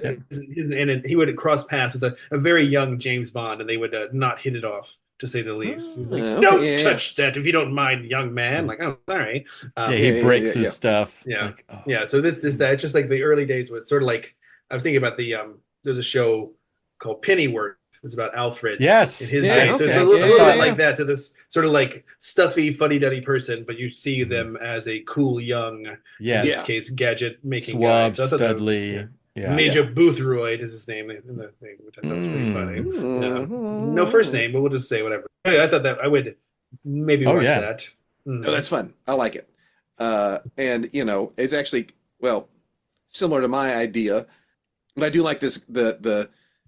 And he would cross paths with a very young James Bond, and they would not hit it off, to say the least. He's like, don't touch that if you don't mind, young man. Like, oh, sorry. He breaks his stuff. Yeah. Like, oh. Yeah. So this is that. It's just like the early days with sort of like, I was thinking about there's a show called Pennyworth. It's about Alfred. Yes. In his day. So it's a little bit like that. So this sort of like stuffy, fuddy-duddy person, but you see them as a cool, young, in this case, gadget-making guy. Suave, Studley. Major Boothroyd is his name in the thing, which I thought was pretty funny. No first name, but we'll just say whatever. Anyway, I thought that I would maybe watch that. No, that's fun. I like it. And, it's actually, similar to my idea. But I do like this,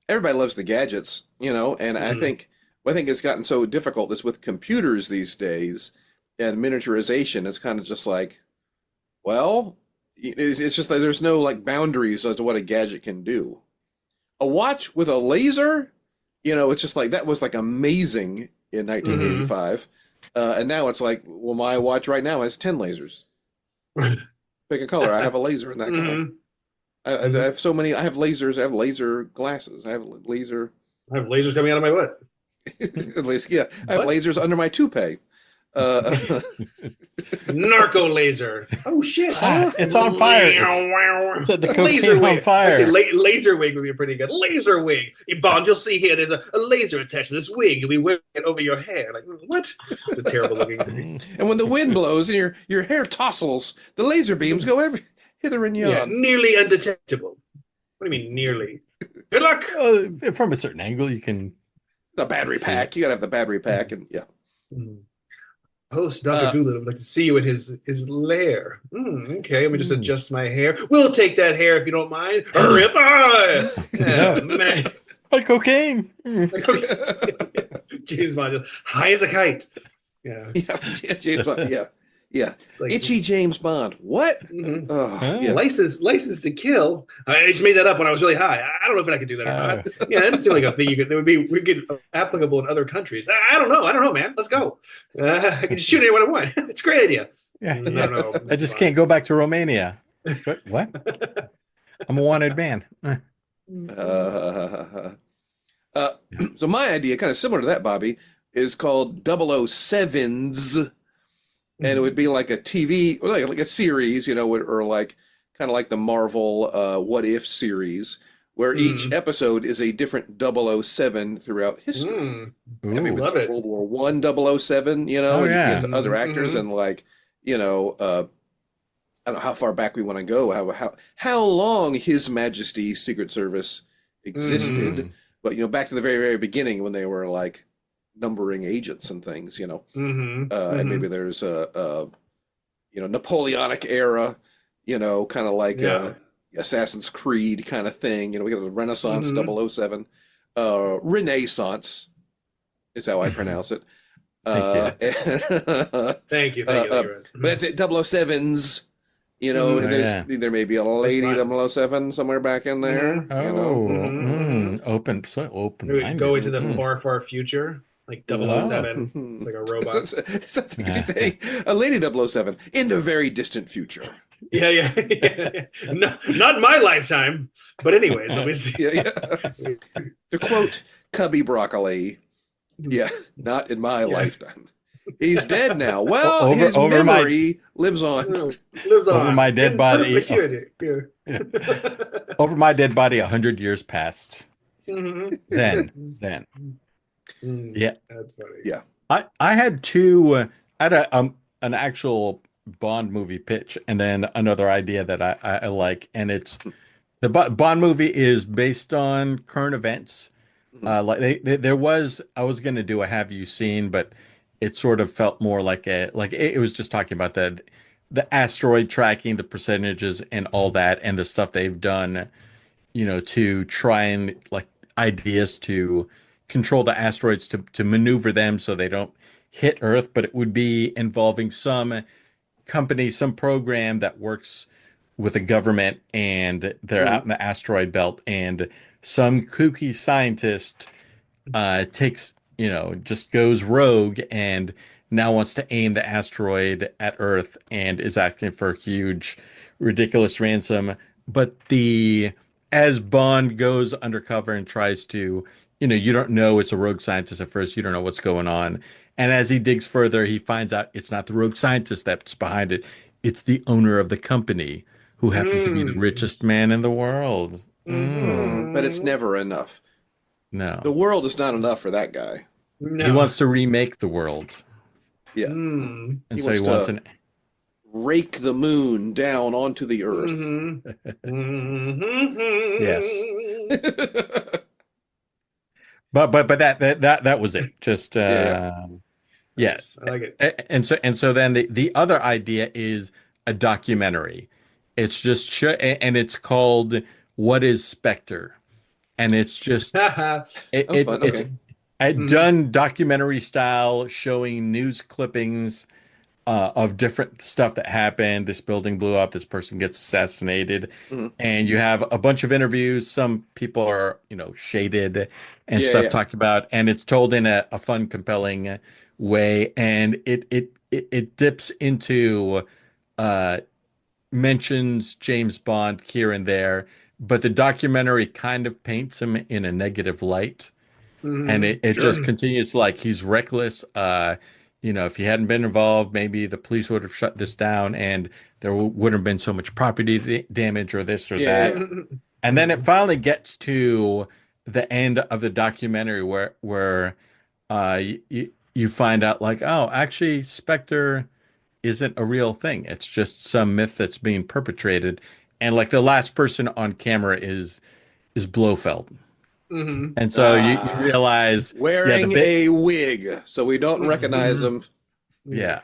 everybody loves the gadgets, and I think it's gotten so difficult is with computers these days and miniaturization. It's kind of just like, it's just that there's no like boundaries as to what a gadget can do. A watch with a laser, it's just like that was like amazing in 1985. And now it's like, my watch right now has 10 lasers. Pick a color. I have a laser in that color. I have so many. I have lasers. I have laser glasses. I have lasers coming out of my butt. At least, I have lasers under my toupee. Narco laser. Oh shit! It's on fire. The laser wig. on fire. Actually, laser wig would be pretty good. Laser wig. Bond, you'll see here. There's a laser attached to this wig. You'll be wearing it over your hair. Like what? It's a terrible looking thing. And when the wind blows and your hair tossles, the laser beams go hither and yon. Yeah, nearly undetectable. What do you mean nearly? Good luck. From a certain angle, you can. The battery pack. You gotta have the battery pack, and Host Dr. Doolittle would like to see you in his lair. Okay, let me just adjust my hair. We'll take that hair if you don't mind. Rip man. Like cocaine. James Bond just high as a kite. Yeah. James Bond. Yeah. Like, itchy James Bond. What? License to kill. I just made that up when I was really high. I don't know if I could do that or not. That doesn't seem like a thing that would get applicable in other countries. I don't know, man. Let's go. I can just shoot anyone I want. It's a great idea. No, I just can't go back to Romania. What? I'm a wanted man. So my idea, kind of similar to that, Bobby, is called 007s. And it would be like a TV, or like a series, or like kind of like the Marvel What If series, where each episode is a different 007 throughout history. Love it. World War I 007, and you get other actors and like, I don't know how far back we want to go, how long His Majesty's Secret Service existed, but back to the very, very beginning when they were like numbering agents and things, and maybe there's a Napoleonic era, kind of like Assassin's Creed kind of thing. We got the Renaissance 007, Renaissance is how I pronounce it. Thank you. But it's at 007s. There may be a lady 007 somewhere back in there. Open. We go into the far, far future. Like 007. It's like a robot. A lady 007 in the very distant future. Yeah. No, not in my lifetime. But anyway, it's always... To quote Cubby Broccoli, not in my lifetime. He's dead now. Well, his memory lives on. Over my dead body. Over my dead body, 100 years passed. Then. That's funny. Yeah. I had two. I had an actual Bond movie pitch, and then another idea that I like, and it's the Bond movie is based on current events. Like there was, I was gonna do a Have You Seen, but it sort of felt more like it was just talking about the asteroid tracking, the percentages, and all that, and the stuff they've done, to try and like ideas to control the asteroids to maneuver them so they don't hit Earth, but it would be involving some company, some program that works with the government, and they're out in the asteroid belt, and some kooky scientist takes, just goes rogue and now wants to aim the asteroid at Earth and is asking for a huge, ridiculous ransom. But as Bond goes undercover and tries to, you don't know it's a rogue scientist at first, you don't know what's going on. And as he digs further, he finds out it's not the rogue scientist that's behind it. It's the owner of the company who happens to be the richest man in the world. But it's never enough. No. The world is not enough for that guy. No. He wants to remake the world. Yeah. And He so he wants wants to rake the moon down onto the earth. Yes. But that was it. Just yes. I like it. And so then the other idea is a documentary. It's just and it's called What is Spectre? And it's just it's done documentary style, showing news clippings of different stuff that happened. This building blew up. This person gets assassinated, and you have a bunch of interviews. Some people are, shaded and stuff talked about, and it's told in a fun, compelling way. And it dips into mentions James Bond here and there, but the documentary kind of paints him in a negative light. And it just continues like he's reckless. If he hadn't been involved, maybe the police would have shut this down and there wouldn't have been so much property damage or this or that. And then it finally gets to the end of the documentary where you find out like, oh, actually Spectre isn't a real thing. It's just some myth that's being perpetrated. And like the last person on camera is Blofeld. And so you realize wearing a wig, so we don't recognize him. Yeah.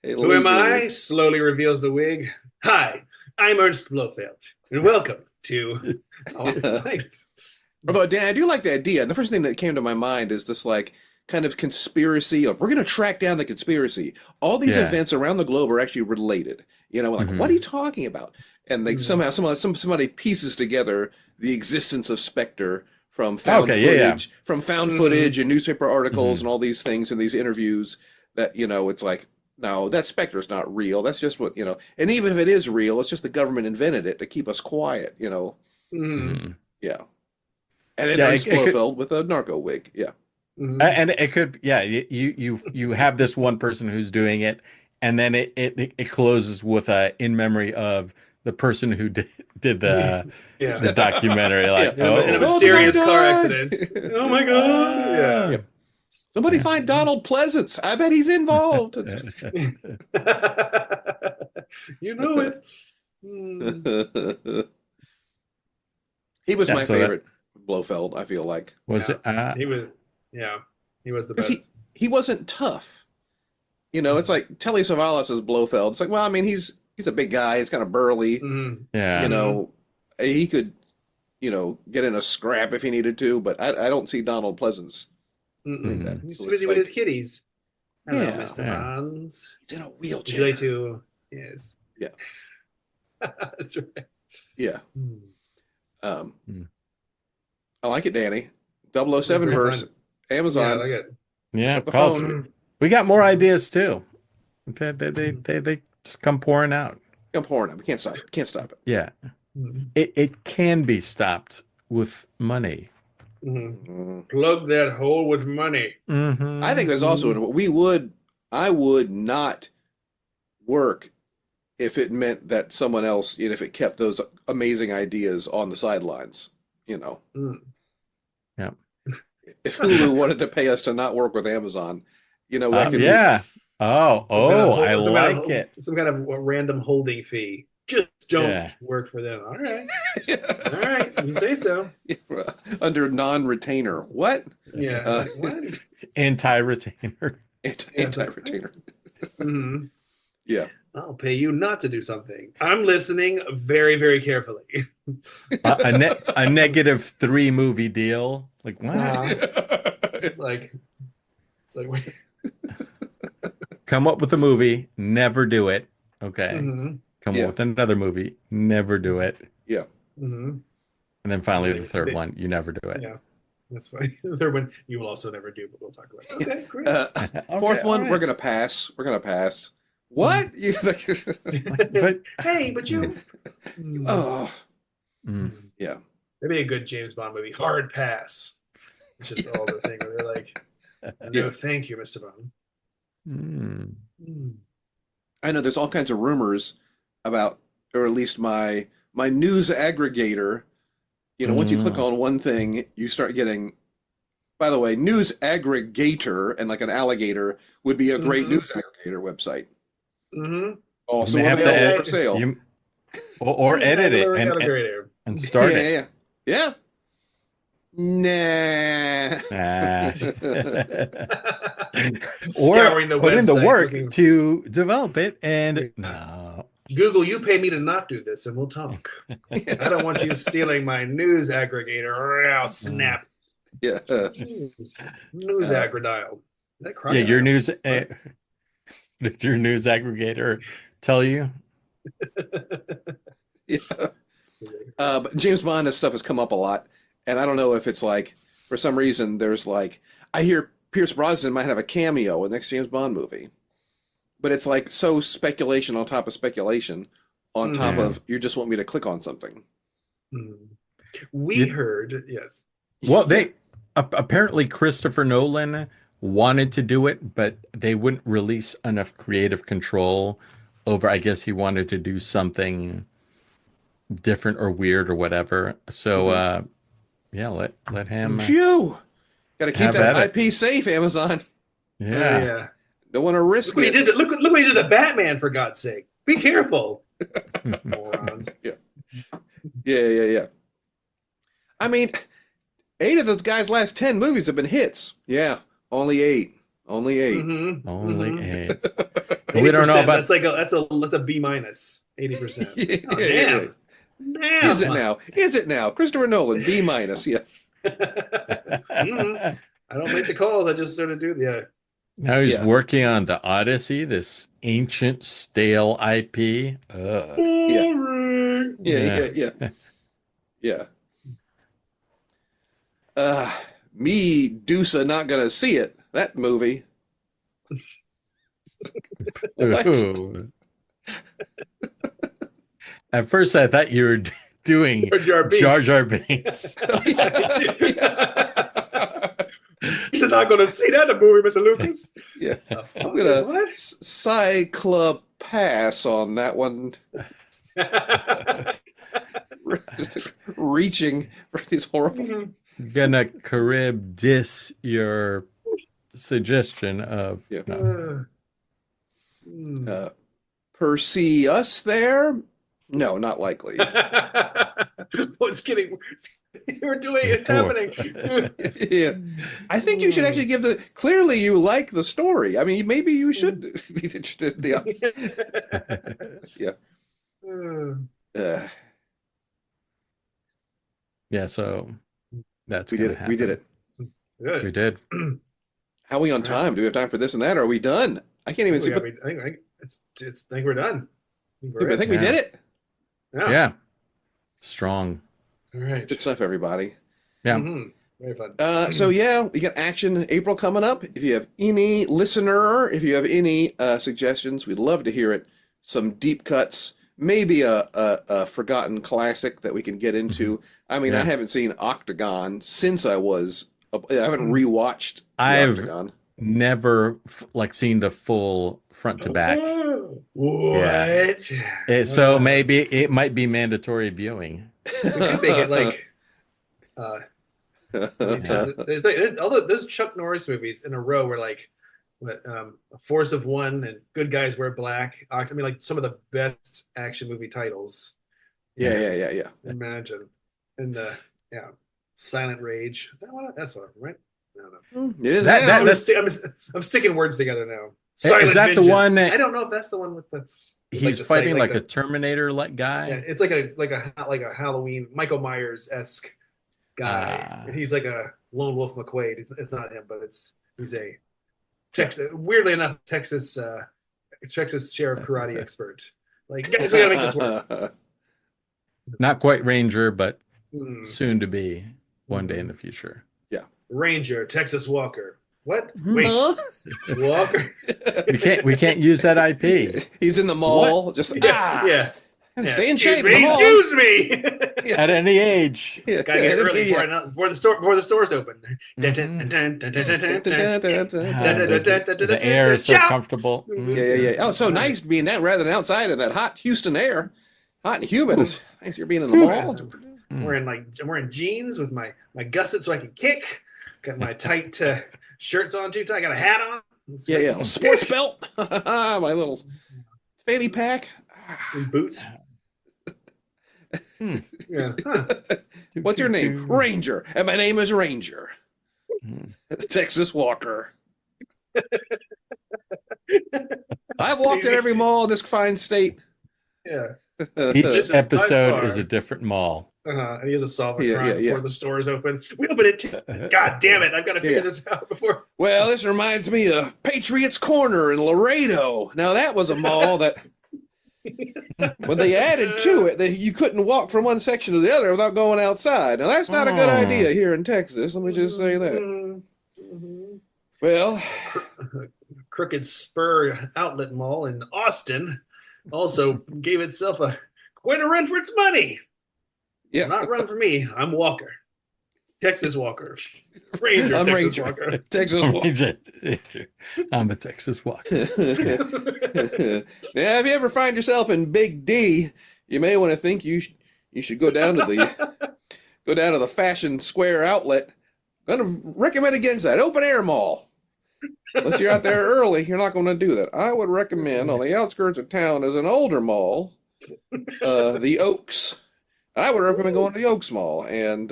Who am I? Slowly reveals the wig. Hi, I'm Ernst Blofeld, and welcome to. Although, Dan, I do like the idea. And the first thing that came to my mind is this like kind of conspiracy of we're going to track down the conspiracy. All these events around the globe are actually related. Like what are you talking about? And they somehow somebody pieces together the existence of Spectre from found footage, from found footage and newspaper articles and all these things and these interviews that, it's like, no, that Spectre is not real. That's just what, and even if it is real, it's just the government invented it to keep us quiet, Yeah. And it ends Blofeld with a narco wig. Yeah. And it could, you have this one person who's doing it, and then it closes with in memory of the person who did the documentary, like in a mysterious car accident. Oh my god! Yeah. Somebody find Donald Pleasance. I bet he's involved. You know it. He was my favorite Blofeld. I feel like was it? He was. Yeah, he was the best. He wasn't tough. It's like Telly Savalas as Blofeld. It's like, well, I mean, he's a big guy. He's kind of burly. He could, get in a scrap if he needed to. But I don't see Donald Pleasance doing that. He's busy with his kitties. Hello, Mr. Bonds. He's in a wheelchair. Would you like to? Yes. Yeah. That's right. Yeah. I like it, Danny. 007 verse. Amazon. Yeah, I like it. Yeah, we got more ideas too. They just come pouring out. We can't stop it. Can't stop it. Yeah. It can be stopped with money. Plug that hole with money. I think there's also I would not work if it meant that someone else, if it kept those amazing ideas on the sidelines, Yeah. If Hulu wanted to pay us to not work with Amazon, that could be, Oh, I like it. Some kind of random holding fee. Just don't Yeah. work for them. All right. All right. You say so. Under non-retainer. What? Yeah. What? Anti-retainer. Anti-retainer. Mhm. Yeah. I'll pay you not to do something. I'm listening very, very carefully. A -3 movie deal. Like what? It's like, wait. Come up with a movie, never do it. Okay. Mhm. Come Yeah. up with another movie, never do it. Yeah. Mhm. And then finally They- the third they- one, you never do it. Yeah, that's funny. The third one you will also never do, but we'll talk about it. Okay, great. Fourth one, all we're right. gonna pass. We're gonna pass. What? But Hey, but you. Oh, Mm. yeah. Maybe a good James Bond movie. Hard pass. It's just all the thing where they're like, no, thank you, Mr. Bond. I know there's all kinds of rumors about, or at least my news aggregator. You know, once you click on one thing, you start getting. By the way, news aggregator and like an alligator would be a great news aggregator website. Also You have to available edit- for sale. or edit it and start it. Yeah. Nah. Or Scouring the put in the website, work looking- to develop it, and no. Google, you pay me to not do this, and we'll talk. I don't want you stealing my news aggregator. Oh, snap. Yeah. News aggregadial. That Yeah, your news. Did your news aggregator tell you? Yeah. But James Bond stuff has come up a lot, and I don't know if it's like for some reason there's like I hear Pierce Brosnan might have a cameo in the next James Bond movie, but it's like so speculation on top of speculation on top of you just want me to click on something. We heard, yes. Well, they apparently Christopher Nolan wanted to do it, but they wouldn't release enough creative control over. I guess he wanted to do something different or weird or whatever. So, yeah, let him. Phew! Got to keep Have that at it. IP safe, Amazon. Yeah. Yeah. Don't want to risk Look what he it. did. Look what he did to Batman, for God's sake. Be careful. Morons. Yeah. I mean, 8 of those guys' last 10 movies have been hits. Yeah, only 8. Only 8. Mm-hmm. Only 8. 80%, We don't know about. that's a B minus. 80%. Oh, damn. Damn. Is it now? Christopher Nolan, B minus. Yeah. I don't make the calls. I just sort of do. Yeah. Now he's working on the Odyssey, this ancient stale IP. Yeah. Me, Dusa, not gonna see it. That movie. Ooh. At first, I thought you were doing Jar Jar Binks. He's not going to see that in the movie, Mr. Lucas. Yeah. I'm gonna cyclopass pass on that one. Just reaching for these horrible. Gonna Carib diss your suggestion of Percy us there? No, not likely. What's getting? You're doing it. Happening. Yeah, I think you should actually give the. Clearly, you like the story. I mean, maybe you should be interested in the. Yeah. Yeah. So that's we did it. happen. We did it. Good. We did. How are we on time? Do we have time for this and that? Or are we done? I can't even see. I think we're done. I think we did it. Yeah. Strong. All right. Good stuff, everybody. Yeah. Mm-hmm. Very fun. So yeah, we got Action in April coming up. If you have any suggestions, we'd love to hear it. Some deep cuts, maybe a forgotten classic that we can get into. I mean, I haven't seen Octagon since I haven't rewatched Octagon. Never seen the full front to back. What? So maybe it might be mandatory viewing. We could make it like there's all those Chuck Norris movies in a row where like but A Force of One and Good Guys Wear Black. I mean, like some of the best action movie titles. Yeah. Imagine. And Silent Rage. That's one, right? I don't know. It is I'm sticking words together now. Is that Vengeance. the one that I don't know if that's the one with the. he's fighting like a Terminator like guy? Yeah, it's like a Halloween Michael Myers-esque guy. And he's like a lone wolf McQuaid. It's not him, but he's a Texas. Weirdly enough, Texas sheriff karate expert. Like, guys, we gotta make this work. Not quite Ranger, but soon to be one day in the future. Yeah. Ranger, Texas Walker. What? Wait, Walker. We can't use that IP. He's in the mall. What? Just Yeah. Stay in shape. Excuse me. At any age. Gotta get early before the stores open. The air is so comfortable. Yeah. Oh, so nice being that rather than outside in that hot Houston air. Hot and humid. It's nice you're being in the mall. I'm wearing jeans with my gussets so I can kick. Got my tight shirts on too tight. I got a hat on. Yeah. Sports belt. My little fanny pack. And boots. Yeah. Huh. What's your name? Ranger. And my name is Ranger. Texas Walker. I've walked in every mall in this fine state. Yeah. Each episode is a different mall. And he has a solve a crime before the stores open. We open it. God damn it! I've got to figure this out before. Well, this reminds me of Patriots Corner in Laredo. Now that was a mall that, when they added to it, that you couldn't walk from one section to the other without going outside. Now that's not a good idea here in Texas. Let me just say that. Well, Crooked Spur Outlet Mall in Austin also gave itself quite a run for its money. Yeah. Not run for me. I'm Walker. Texas Walker. Ranger. I'm Texas Ranger. Walker. Texas Walker. I'm a Texas Walker. Now, if you ever find yourself in Big D, you may want to think you should go down to the Fashion Square outlet. I'm going to recommend against that open air mall. Unless you're out there early, you're not going to do that. I would recommend on the outskirts of town as an older mall, the Oaks. I would recommend going to the Oaks Mall and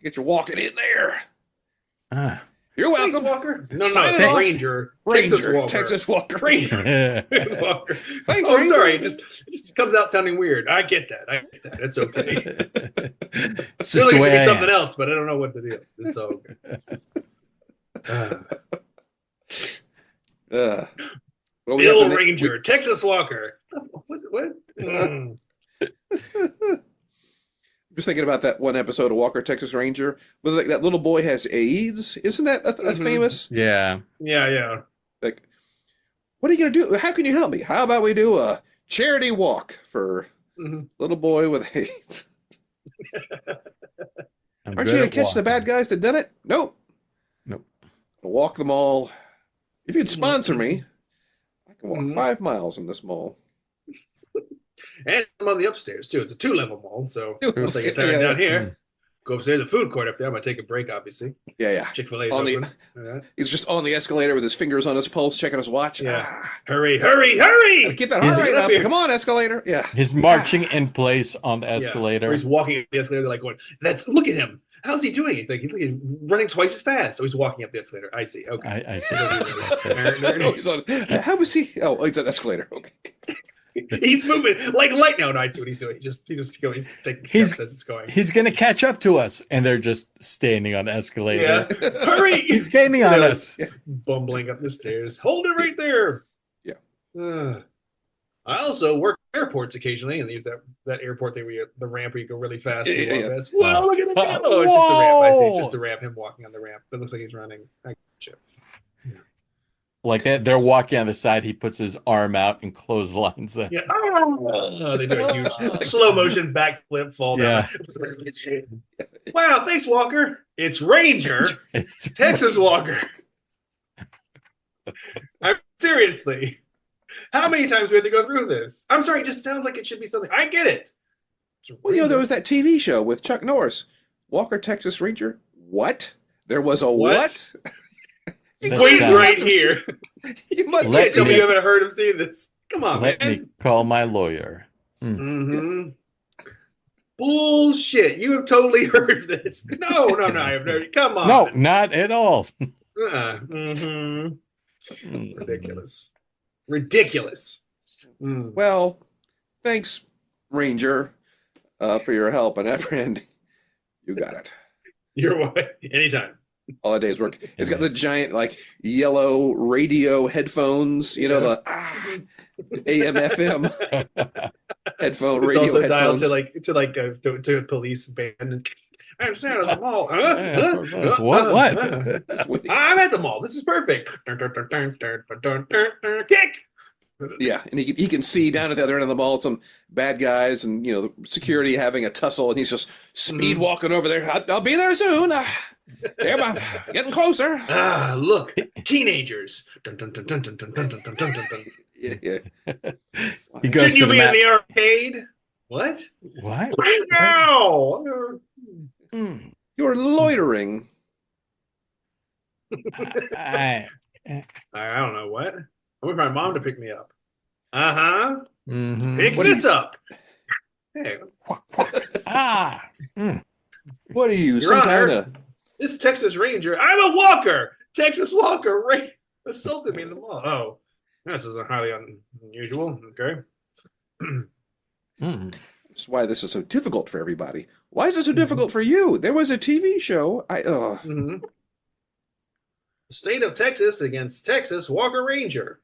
get you walking in there. You're welcome. Thanks, Walker. No, Ranger. Texas Walker. Yeah. Walker. Thanks, I'm Ranger. sorry. It just comes out sounding weird. I get that. It's okay. It's Feel just like the it should way be I something am. else, but I don't know what to do. It's all good. Well, Bill Ranger, Texas Walker. What? Just thinking about that one episode of Walker, Texas Ranger, where like that little boy has AIDS. Isn't that famous? Yeah. Yeah. Like, what are you going to do? How can you help me? How about we do a charity walk for little boy with AIDS? Aren't you going to catch the bad guys that done it? Nope. I'll walk them all. If you'd sponsor me, I can walk 5 miles in this mall. And I'm on the upstairs too. It's a 2-level mall, so once I get down here, go upstairs to the food court up there. I'm gonna take a break, obviously. Yeah. Chick-fil-A's open. He's just on the escalator with his fingers on his pulse, checking his watch. Yeah. Hurry! Get that heart rate up. Come on, escalator. Yeah. He's marching in place on the escalator. Or he's walking up the escalator. They're like going, look at him. How's he doing? He's running twice as fast. So he's walking up the escalator. I see. Okay. I see. How was he? Oh, he's on the escalator. Okay. He's moving like light. No, I see what he's doing. He's taking steps as it's going. He's going to catch up to us, and they're just standing on the escalator. Yeah. Hurry! He's gaining on us. Bumbling up the stairs. Hold it right there. Yeah. I also work airports occasionally, and they use that airport thing where the ramp where you go really fast. Yeah. Whoa, look at him go. Oh, it's just the ramp. I see. It's just the ramp. Him walking on the ramp. It looks like he's running. Like that, they're walking on the side. He puts his arm out and clotheslines them. Yeah. Oh, they do a huge slow motion backflip fall down. Yeah. Wow, thanks, Walker. It's Ranger, Texas Walker. Seriously. How many times we had to go through this? I'm sorry, it just sounds like it should be something. I get it. Well, there was that TV show with Chuck Norris, Walker, Texas Ranger. What? There was a what? Wait right here. You must Let Tell me me- you haven't heard him say this. Come on, Let man. me call my lawyer. Mm-hmm. Bullshit. You have totally heard this. No, I have never. Come on. No, not at all. Mm-hmm. Ridiculous. Mm. Well, thanks, Ranger, for your help and apprehending. You got it. You're what? Anytime. All a day's work. It's got the giant, like, yellow radio headphones, you know, the AM, FM headphone, It's radio also headphones. dialed to a police band. And, I'm just out of the mall. What? I'm at the mall. This is perfect. Kick. Yeah, and he can see down at the other end of the mall some bad guys and, you know, the security having a tussle, and he's just speed walking over there. I'll be there soon. There, I'm getting closer. Look, teenagers. Dun, dun, dun, dun, dun, dun, dun, dun, dun, dun, dun. Yeah. He goes Shouldn't to you the be in map. the arcade? What? What? Right now. Mm. You're loitering. I- I don't know what. I'm with my mom to pick me up. Uh-huh. Mhm. Pick this up. Hey, Mm. What are you, Your some Honor. kind of... this Texas Ranger. I'm a walker. Texas Walker assaulted me in the mall. Oh, this is highly unusual. Okay. Mm. That's why this is so difficult for everybody. Why is it so difficult for you? There was a TV show. Mhm. State of Texas against Texas Walker Ranger.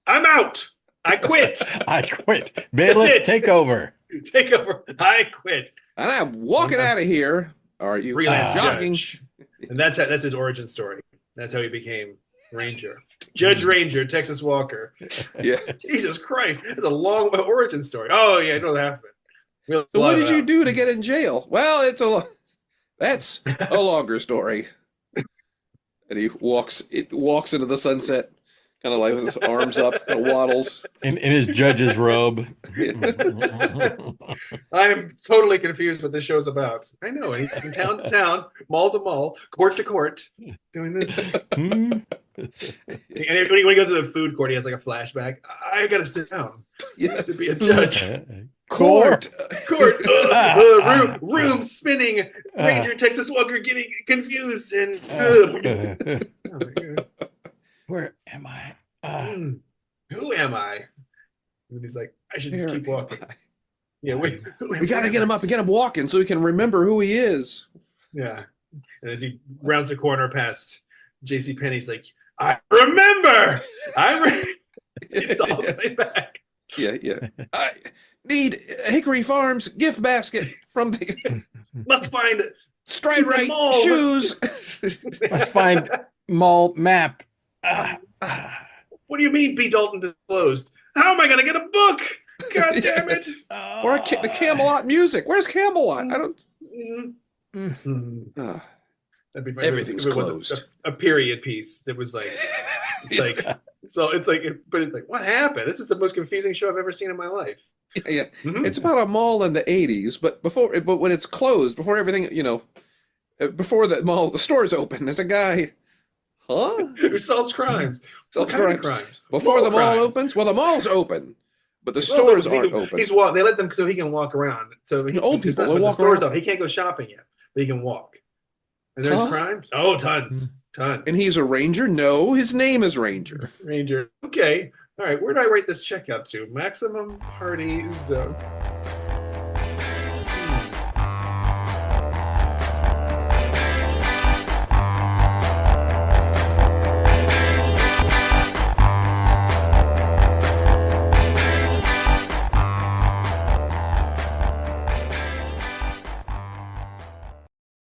I'm out. I quit. I quit. Bailiff, it. take over. Take over. I quit. And I'm walking out of here. Are you Freelance jogging? judge. And that's his origin story. That's how he became Ranger. Judge Ranger, Texas Walker. Yeah. Jesus Christ. That's a long origin story. Oh, yeah, I know half of it. We'll So what blot it did you out. do to get in jail? Well, that's a longer story. And he walks into the sunset, kind of like with his arms up and waddles. In his judge's robe. I'm totally confused what this show's about. I know. He's from town to town, mall to mall, court to court, doing this. Hmm? And when he goes to the food court, he has like a flashback. I gotta sit down. I Yeah. used to be a judge. Court. Court. Room spinning. Ranger Texas Walker getting confused and. Where am I? Who am I? And he's like, I should just Where keep walking. Yeah, wait. We got to get him up and get him walking so he can remember who he is. Yeah. And as he rounds the corner past J.C. Penney's like, I remember. It's all the way back. Yeah. I need Hickory Farms gift basket from the Must find Stride the Right mall. shoes. Must find mall map. What do you mean B. Dalton is closed? How am I going to get a book? God damn it. Or the Camelot music. Where's Camelot? I don't. That'd be fine. Everything's if it was closed. a period piece that was like, so it's like, but it's like, what happened? This is the most confusing show I've ever seen in my life. Yeah. Mhm. It's about a mall in the 80s, but when it's closed, before everything, before the store's open, there's a guy. Huh? Who solves crimes? What Solves kind of crimes. crimes? Before the mall crimes. opens? Well, the mall's open, but the Well, stores so aren't open. They let them so he can walk around. So Old people, but they the walk stores around. don't. He can't go shopping yet, but he can walk. And there's Huh? crimes. Oh, tons. And he's a ranger? No, his name is Ranger. Ranger. Okay. All right. Where do I write this check out to? Maximum Party Zone.